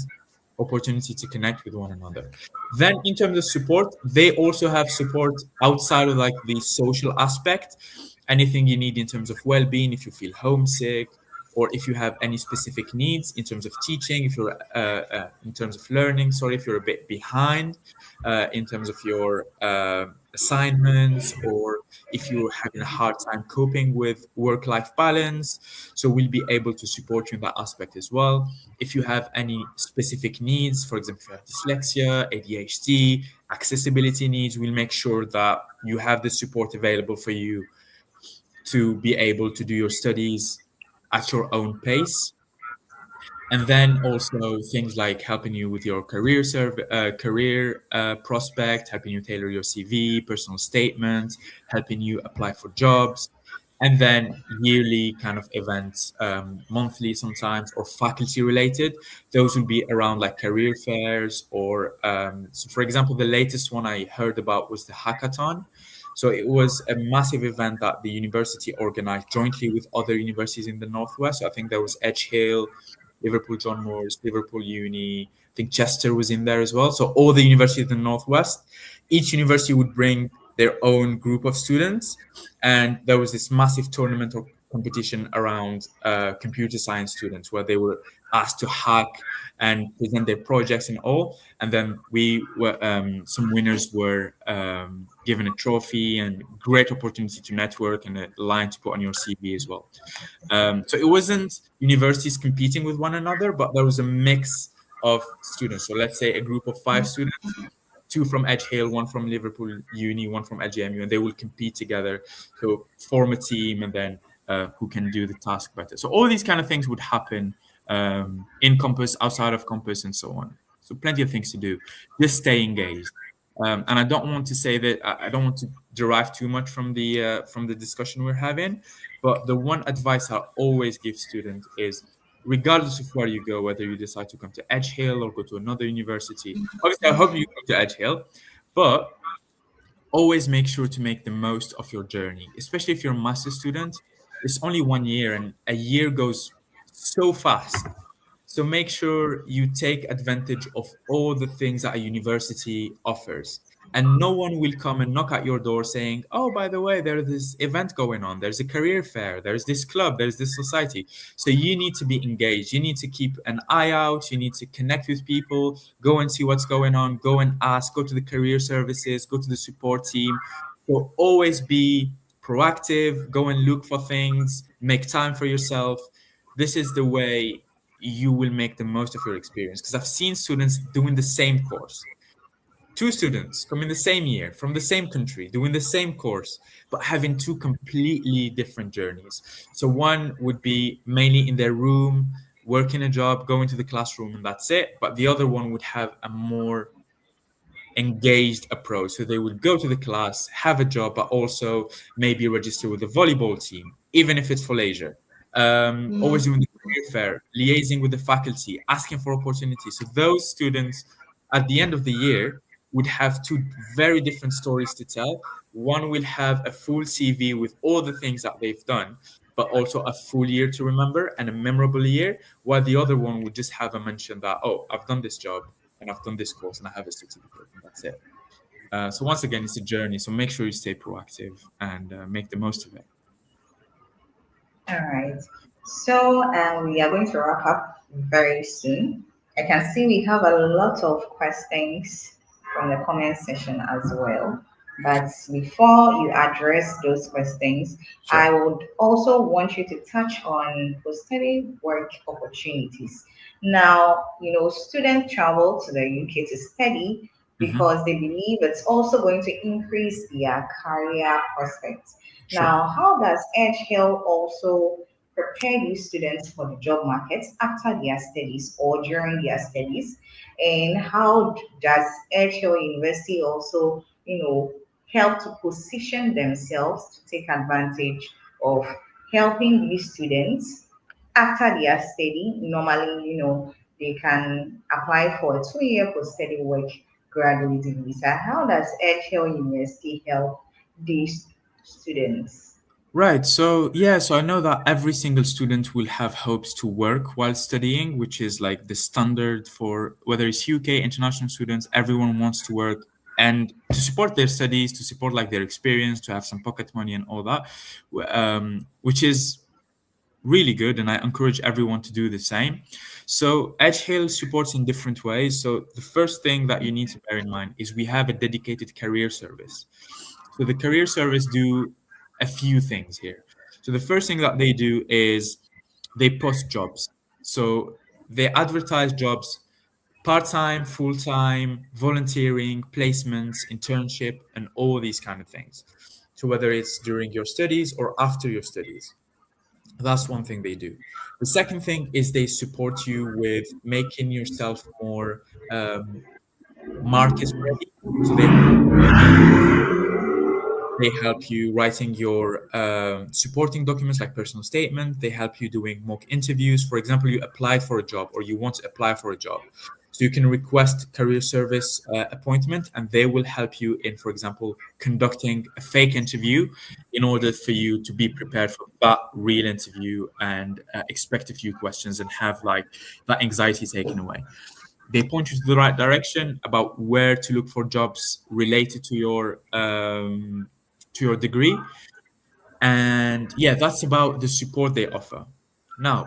opportunity to connect with one another. Then in terms of support, they also have support outside of like the social aspect. Anything you need in terms of well-being, if you feel homesick, or if you have any specific needs in terms of teaching, if you're in terms of learning, sorry, if you're a bit behind in terms of your assignments, or if you're having a hard time coping with work-life balance. So we'll be able to support you in that aspect as well. If you have any specific needs, for example, if you have dyslexia, ADHD, accessibility needs, we'll make sure that you have the support available for you to be able to do your studies at your own pace. And then also things like helping you with your career prospect, helping you tailor your CV, personal statement, helping you apply for jobs, and then yearly kind of events, monthly sometimes, or faculty related. Those will be around like career fairs, or so for example, the latest one I heard about was the hackathon. So it was a massive event that the university organized jointly with other universities in the Northwest. So I think there was Edge Hill, Liverpool John Moores, Liverpool Uni. I think Chester was in there as well. So all the universities in the Northwest, each university would bring their own group of students, and there was this massive tournament or competition around computer science students where they were asked to hack and present their projects and all. And then we were some winners were given a trophy, and great opportunity to network and a line to put on your CV as well. So it wasn't universities competing with one another, but there was a mix of students. So let's say a group of 5 students, 2 from Edge Hill, 1 from Liverpool Uni, 1 from LGMU, and they will compete together to form a team, and then who can do the task better. So all these kind of things would happen in campus, outside of campus, and so on. So plenty of things to do. Just stay engaged. And I don't want to say that I don't want to derive too much from the discussion we're having, but the one advice I always give students is, regardless of where you go, whether you decide to come to Edge Hill or go to another university, obviously I hope you come to Edge Hill, but always make sure to make the most of your journey, especially if you're a master's student. It's only 1 year, and a year goes so fast. So make sure you take advantage of all the things that a university offers. And no one will come and knock at your door saying, oh, by the way, there's this event going on. There's a career fair. There's this club. There's this society. So you need to be engaged. You need to keep an eye out. You need to connect with people, go and see what's going on, go and ask, go to the career services, go to the support team. So always be proactive, go and look for things, make time for yourself. This is the way you will make the most of your experience, because I've seen students doing the same course. 2 students coming the same year from the same country doing the same course, but having 2 completely different journeys. So one would be mainly in their room, working a job, going to the classroom, and that's it. But the other one would have a more engaged approach. So they would go to the class, have a job, but also maybe register with the volleyball team, even if it's for leisure. Always doing the career fair, liaising with the faculty, asking for opportunities. So those students at the end of the year would have 2 very different stories to tell. One will have a full CV with all the things that they've done, but also a full year to remember and a memorable year, while the other one would just have a mention that, oh, I've done this job and I've done this course and I have a certificate, and that's it. So once again, it's a journey. So make sure you stay proactive and make the most of it. All right. So we are going to wrap up very soon. I can see we have a lot of questions from the comment section as well. But before you address those questions, Sure. I would also want you to touch on post-study work opportunities. Now, students travel to the UK to study, because they believe it's also going to increase their career prospects. Sure. Now, how does Edgehill also prepare these students for the job market after their studies or during their studies? And how does Edgehill University also, help to position themselves to take advantage of helping these students after their study? Normally, they can apply for a 2-year post-study work graduate visa. How does Edgehill University help these students? Right. So yeah, so I know that every single student will have hopes to work while studying, which is like the standard for whether it's UK, international students, everyone wants to work and to support their studies, to support like their experience, to have some pocket money and all that, which is really good. And I encourage everyone to do the same. So Edgehill supports in different ways. So the first thing that you need to bear in mind is we have a dedicated career service. So the career service do a few things here. So the first thing that they do is they post jobs. So they advertise jobs, part-time, full-time, volunteering, placements, internship, and all these kind of things. So whether it's during your studies or after your studies. That's one thing they do. The second thing is they support you with making yourself more market ready. So they help you writing your supporting documents like personal statement. They help you doing mock interviews. For example, you applied for a job or you want to apply for a job. So you can request career service appointment and they will help you in, for example, conducting a fake interview in order for you to be prepared for that real interview and expect a few questions and have like that anxiety taken away. They point you to the right direction about where to look for jobs related to your degree. And yeah, that's about the support they offer. Now,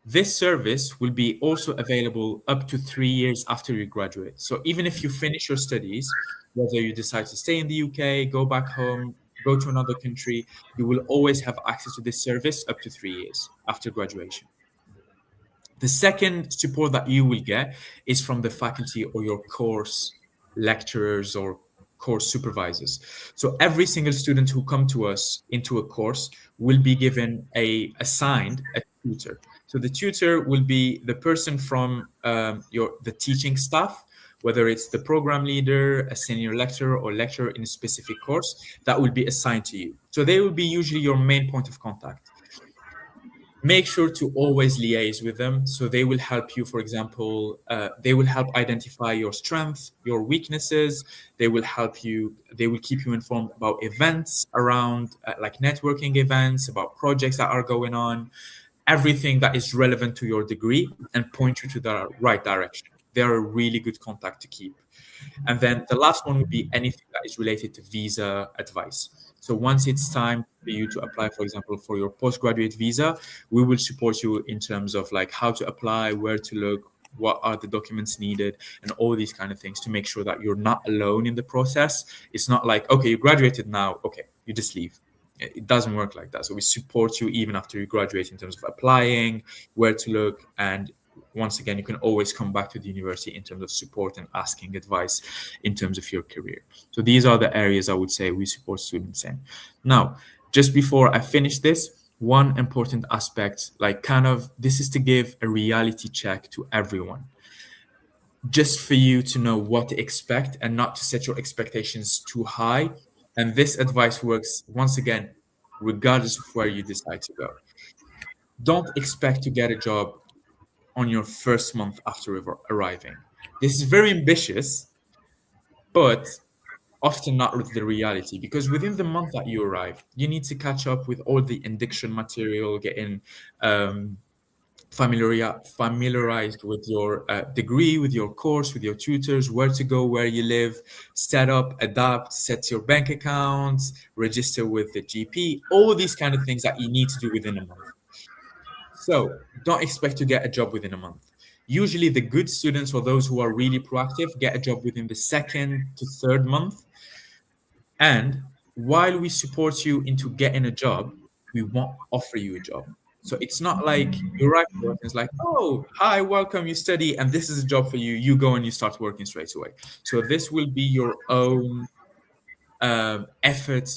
this service will be also available up to 3 years after you graduate. So even if you finish your studies, whether you decide to stay in the UK, go back home, go to another country, you will always have access to this service up to 3 years after graduation. The second support that you will get is from the faculty or your course lecturers or course supervisors. So every single student who come to us into a course will be given assigned a tutor. So the tutor will be the person from the teaching staff, whether it's the program leader, a senior lecturer, or lecturer in a specific course that will be assigned to you. So they will be usually your main point of contact. Make sure to always liaise with them. So they will help you, for example, they will help identify your strengths, your weaknesses. They will help you, they will keep you informed about events around like networking events, about projects that are going on, everything that is relevant to your degree and point you to the right direction. They're a really good contact to keep. And then the last one would be anything that is related to visa advice. So once it's time for you to apply, for example, for your postgraduate visa, we will support you in terms of like how to apply, where to look, what are the documents needed, and all these kind of things to make sure that you're not alone in the process. It's not like, okay, you graduated now, okay, you just leave. It doesn't work like that. So we support you even after you graduate in terms of applying, where to look, and once again, you can always come back to the university in terms of support and asking advice in terms of your career. So these are the areas I would say we support students in. Now, just before I finish this, one important aspect, like kind of, this is to give a reality check to everyone, just for you to know what to expect and not to set your expectations too high. And this advice works, once again, regardless of where you decide to go. Don't expect to get a job on your first month after arriving. This is very ambitious, but often not with the reality, because within the month that you arrive, you need to catch up with all the induction material, getting familiarized with your degree, with your course, with your tutors, where to go, where you live, set up, adapt, set your bank accounts, register with the GP, all these kind of things that you need to do within a month. So don't expect to get a job within a month. Usually the good students or those who are really proactive get a job within the 2nd to 3rd month. And while we support you into getting a job, we won't offer you a job. So it's not like you write to us and it's like, oh, hi, welcome, you study, and this is a job for you. You go and you start working straight away. So this will be your own effort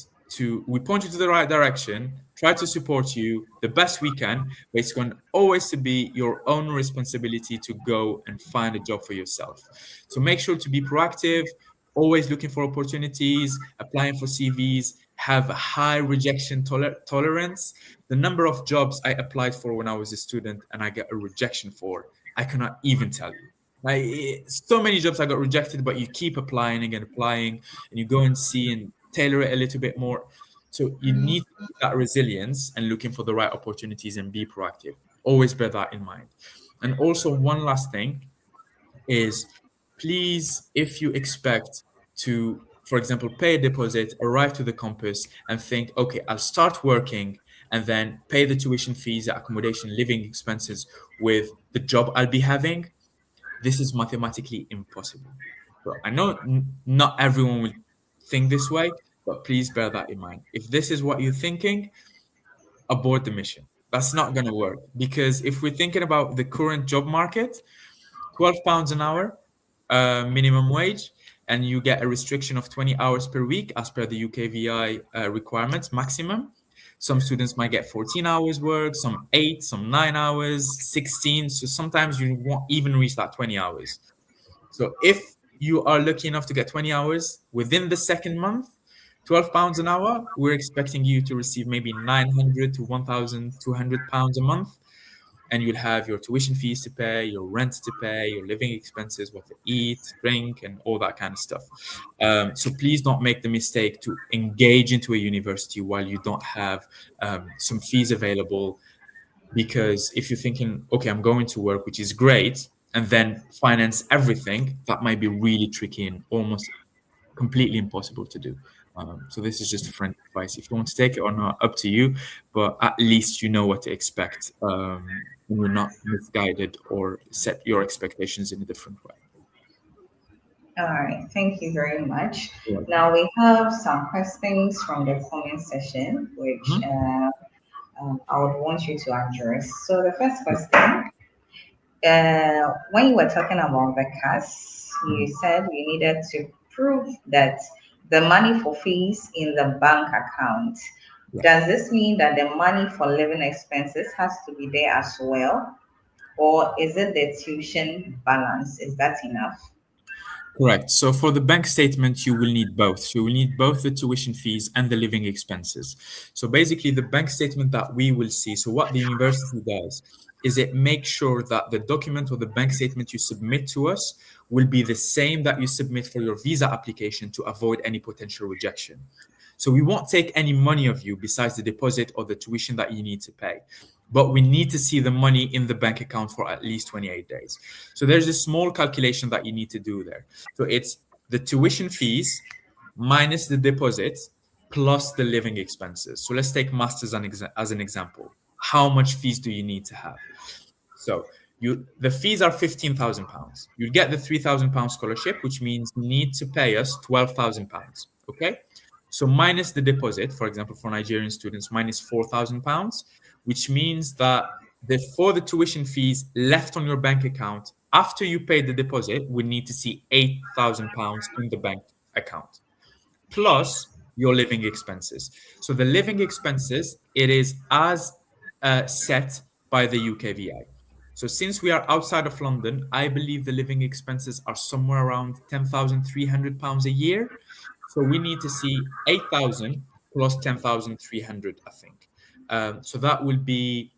we point you to the right direction, try to support you the best we can, but it's going always to be your own responsibility to go and find a job for yourself. So make sure to be proactive, always looking for opportunities, applying for CVs, have a high rejection tolerance. The number of jobs I applied for when I was a student and I get a rejection for, I cannot even tell you. So many jobs I got rejected, but you keep applying and applying, and you go and see and tailor it a little bit more. So you need that resilience and looking for the right opportunities and be proactive. Always bear that in mind. And also one last thing is, please, if you expect to, for example, pay a deposit, arrive to the campus and think, okay, I'll start working and then pay the tuition fees, accommodation, living expenses with the job I'll be having. This is mathematically impossible. So I know not everyone will think this way, but please bear that in mind. If this is what you're thinking, abort the mission. That's not going to work, because if we're thinking about the current job market, £12 an hour minimum wage, and you get a restriction of 20 hours per week as per the UKVI requirements maximum. Some students might get 14 hours work, some 8, some 9 hours, 16. So sometimes you won't even reach that 20 hours. So if you are lucky enough to get 20 hours within the second month, £12 an hour, we're expecting you to receive maybe £900 to £1,200 a month. And you'll have your tuition fees to pay, your rent to pay, your living expenses, what to eat, drink, and all that kind of stuff. So please don't make the mistake to engage into a university while you don't have some fees available. Because if you're thinking, okay, I'm going to work, which is great, and then finance everything, that might be really tricky and almost completely impossible to do. So this is just a friendly advice. If you want to take it or not, up to you, but at least you know what to expect. And you're not misguided or set your expectations in a different way. All right, thank you very much. Yeah. Now we have some questions from the comment section, which I would want you to address. So the first question, when you were talking about the CAS, you said you needed to prove that the money for fees in the bank account. Yeah. Does this mean that the money for living expenses has to be there as well? Or is it the tuition balance? Is that enough? Correct. So for the bank statement, you will need both. So you will need both the tuition fees and the living expenses. So basically the bank statement that we will see, so what the university does is it makes sure that the document or the bank statement you submit to us will be the same that you submit for your visa application to avoid any potential rejection. So we won't take any money of you besides the deposit or the tuition that you need to pay. But we need to see the money in the bank account for at least 28 days. So there's a small calculation that you need to do there. So it's the tuition fees minus the deposit plus the living expenses. So let's take masters as an example. How much fees do you need to have? So the fees are £15,000. You get the £3,000 scholarship, which means you need to pay us £12,000. Okay. So minus the deposit, for example, for Nigerian students, minus £4,000, which means that for the tuition fees left on your bank account, after you pay the deposit, we need to see £8,000 in the bank account, plus your living expenses. So the living expenses, it is as set by the UKVI. So since we are outside of London, I believe the living expenses are somewhere around £10,300 a year. So we need to see 8,000 plus 10,300, I think. So that will be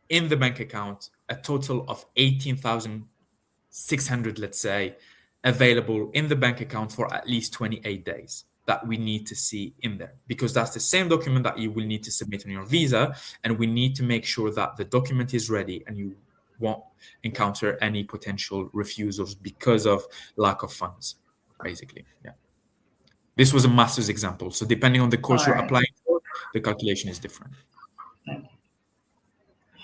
in the bank account a total of 18,600, let's say, available in the bank account for at least 28 days that we need to see in there, because that's the same document that you will need to submit on your visa, and we need to make sure that the document is ready and you won't encounter any potential refusals because of lack of funds, basically. Yeah. This was a master's example. So depending on the course you're applying for, the calculation is different. Okay.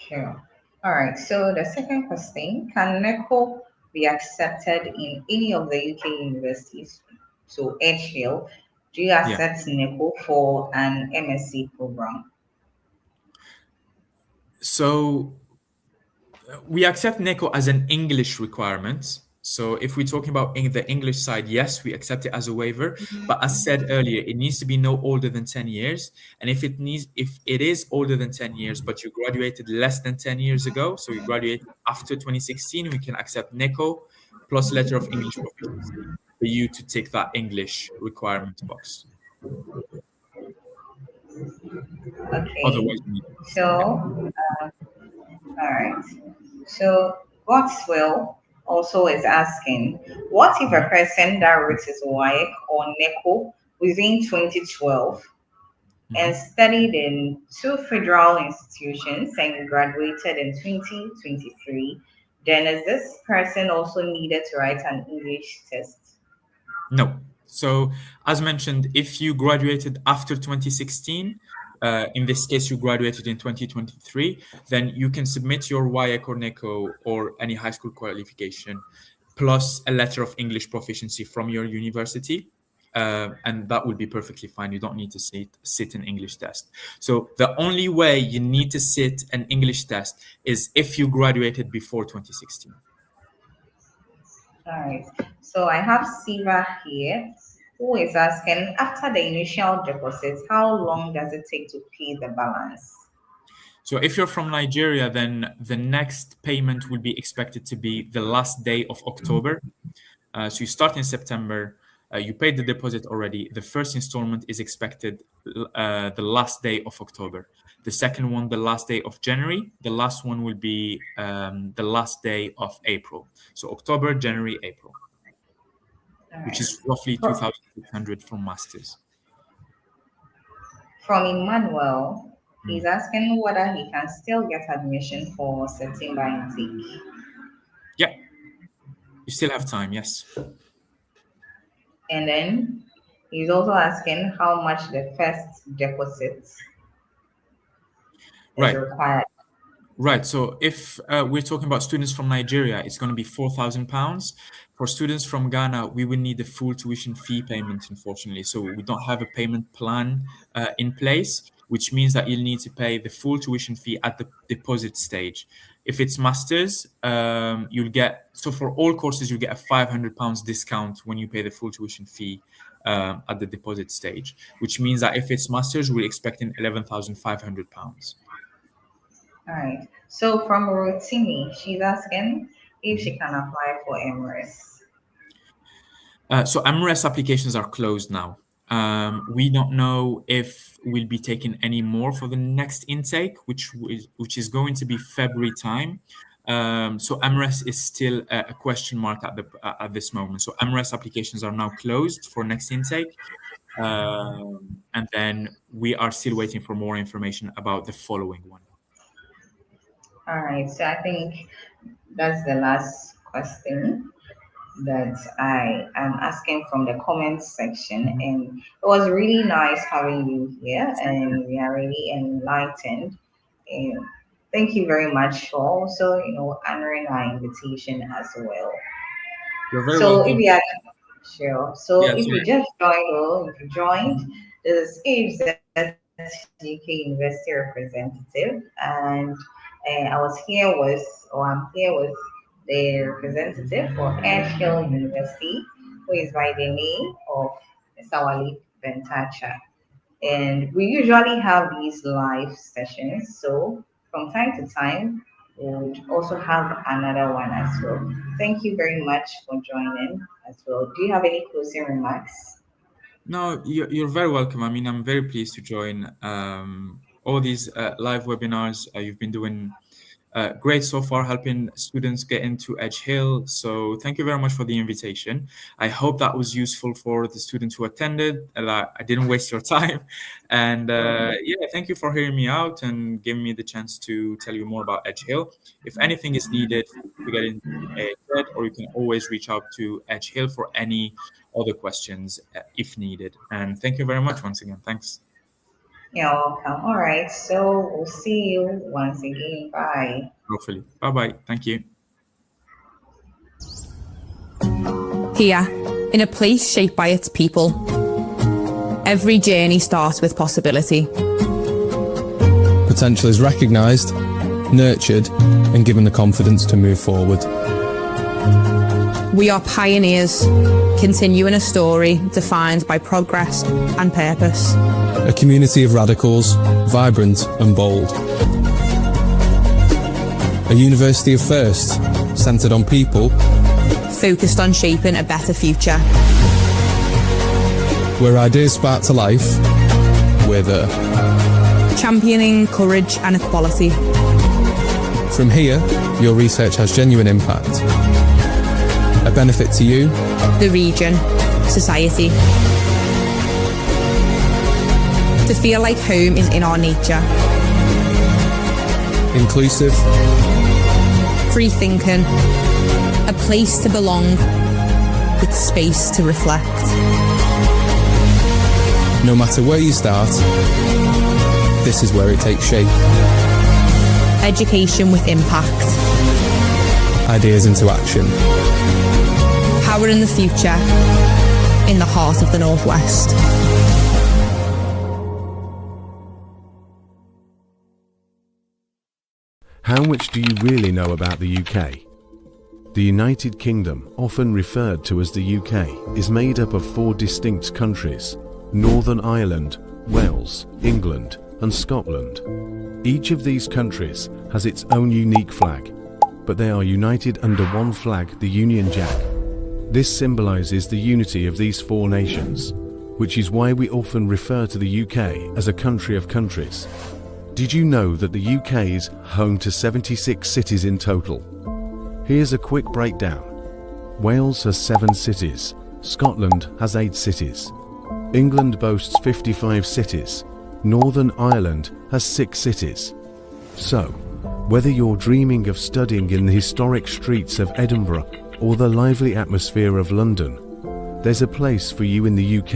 Sure. All right. So the second question, can NECO be accepted in any of the UK universities? So 𝐻𝐿, do you accept NECO for an MSc program? So we accept NECO as an English requirement. So if we're talking about the English side, yes, we accept it as a waiver. But as said earlier, it needs to be no older than 10 years. And if it is older than 10 years, but you graduated less than 10 years ago, so you graduated after 2016, we can accept NECO plus letter of English proficiency for you to tick that English requirement box. Okay. Otherwise, So, all right. So, Godswill also is asking, what if a person that wrote his WAEC or NECO within 2012 and studied in 2 federal institutions and graduated in 2023, then is this person also needed to write an English test? No. So as mentioned, if you graduated after 2016, in this case, you graduated in 2023, then you can submit your WAEC or NECO or any high school qualification plus a letter of English proficiency from your university. And that will be perfectly fine. You don't need to sit an English test. So the only way you need to sit an English test is if you graduated before 2016. All right. So I have Siva here, who is asking, after the initial deposit, how long does it take to pay the balance? So if you're from Nigeria, then the next payment will be expected to be the last day of October. So you start in September, you paid the deposit already. The first installment is expected the last day of October. The second one, the last day of January. The last one will be the last day of April. So October, January, April, which is roughly 2,600 from masters. From Emmanuel, he's asking whether he can still get admission for September intake. Yeah, you still have time, yes. And then he's also asking how much the first deposit is required. Right. So if we're talking about students from Nigeria, it's going to be £4,000. For students from Ghana, we will need the full tuition fee payment, unfortunately. So we don't have a payment plan in place, which means that you'll need to pay the full tuition fee at the deposit stage. If it's masters, you'll get, so for all courses, you get a £500 discount when you pay the full tuition fee at the deposit stage, which means that if it's masters, we're expecting £11,500. All right. So from Rotimi, she's asking if she can apply for MRES. So MRES applications are closed now. We don't know if we'll be taking any more for the next intake, which is going to be February time. So MRES is still a question mark at this moment. So MRES applications are now closed for next intake. And then we are still waiting for more information about the following one. All right, so I think that's the last question that I am asking from the comments section, and it was really nice having you here, and we are really enlightened. And thank you very much for also, honoring our invitation as well. You're very welcome. If you are sure, if you just joined, this is 𝐸𝐳 UK University representative, and I'm here with the representative for 𝐸𝐻𝐿 University, who is by the name of Sawali Bentacha. And we usually have these live sessions, so from time to time, we would also have another one as well. Thank you very much for joining as well. Do you have any closing remarks? No, you're very welcome. I mean, I'm very pleased to join all these live webinars. You've been doing great so far, helping students get into 𝐸𝐻𝐿. So thank you very much for the invitation. I hope that was useful for the students who attended. I didn't waste your time. And yeah, thank you for hearing me out and giving me the chance to tell you more about 𝐸𝐻𝐿. If anything is needed to get into 𝐸𝐻𝐿, or you can always reach out to 𝐸𝐻𝐿 for any other questions if needed. And thank you very much once again. Thanks. You're welcome. All right. So we'll see you once again. Bye. Hopefully. Bye-bye. Thank you. Here, in a place shaped by its people, every journey starts with possibility. Potential is recognised nurtured, and given the confidence to move forward. We are pioneers, continuing a story defined by progress and purpose. A community of radicals, vibrant and bold. A university of first, centred on people, Focused on shaping a better future. where ideas spark to life, we're there. Championing courage and equality. From here, your research has genuine impact. A benefit to you, The region, society. To feel like home is in our nature. inclusive, Free thinking. A place to belong. With space to reflect. no matter where you start, this is where it takes shape. Education with impact. Ideas into action. Power in the future. In the heart of the Northwest. How much do you really know about the UK? The United Kingdom, often referred to as the UK, is made up of 4 distinct countries: Northern Ireland, Wales, England, and Scotland. Each of these countries has its own unique flag, but they are united under one flag, the Union Jack. This symbolises the unity of these 4 nations, which is why we often refer to the UK as a country of countries. Did you know that the UK is home to 76 cities in total? Here's a quick breakdown. Wales has 7 cities, Scotland has 8 cities, England boasts 55 cities, Northern Ireland has 6 cities. So, whether you're dreaming of studying in the historic streets of Edinburgh or the lively atmosphere of London, there's a place for you in the UK.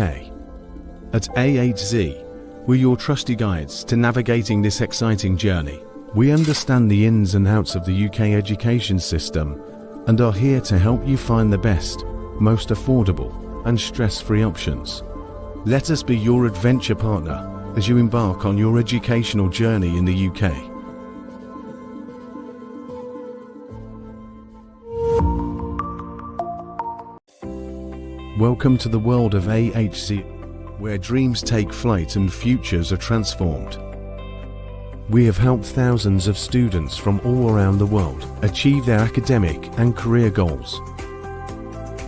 At 𝐴HZ, we're your trusty guides to navigating this exciting journey. We understand the ins and outs of the UK education system and are here to help you find the best, most affordable and stress-free options. Let us be your adventure partner as you embark on your educational journey in the UK. Welcome to the world of 𝐴HZ, where dreams take flight and futures are transformed. We have helped thousands of students from all around the world achieve their academic and career goals.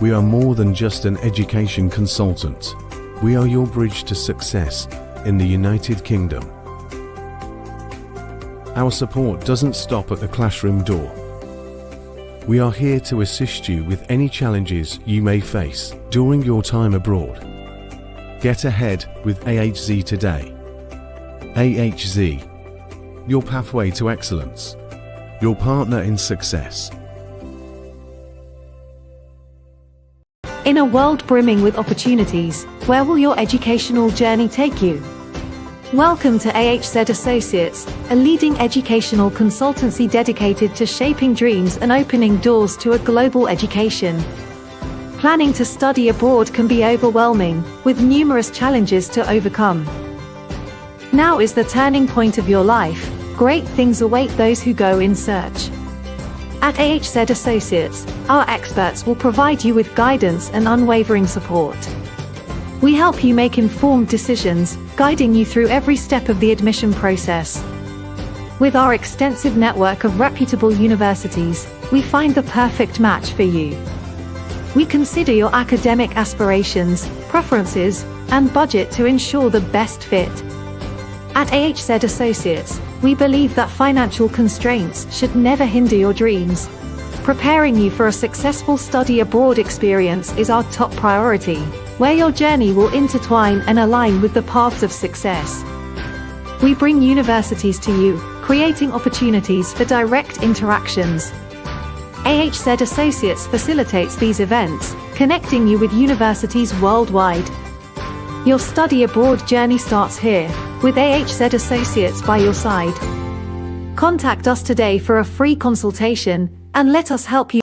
We are more than just an education consultant. We are your bridge to success in the United Kingdom. Our support doesn't stop at the classroom door. We are here to assist you with any challenges you may face during your time abroad. Get ahead with 𝐴𝐧𝐶 today. 𝐴𝐧𝐶, your pathway to excellence, your partner in success. In a world brimming with opportunities, where will your educational journey take you? Welcome to 𝐴𝐧𝐶 Associates, a leading educational consultancy dedicated to shaping dreams and opening doors to a global education. Planning to study abroad can be overwhelming, with numerous challenges to overcome. Now is the turning point of your life. Great things await those who go in search. At 𝐴𝐧𝐶 Associates, our experts will provide you with guidance and unwavering support. We help you make informed decisions, guiding you through every step of the admission process. With our extensive network of reputable universities, we find the perfect match for you. We consider your academic aspirations, preferences, and budget to ensure the best fit. At 𝐴𝐧𝐶 Associates, we believe that financial constraints should never hinder your dreams. Preparing you for a successful study abroad experience is our top priority, where your journey will intertwine and align with the paths of success. We bring universities to you, creating opportunities for direct interactions. 𝐴𝐧𝐶 Associates facilitates these events, connecting you with universities worldwide. Your study abroad journey starts here, with 𝐴𝐧𝐶 Associates by your side. Contact us today for a free consultation, and let us help you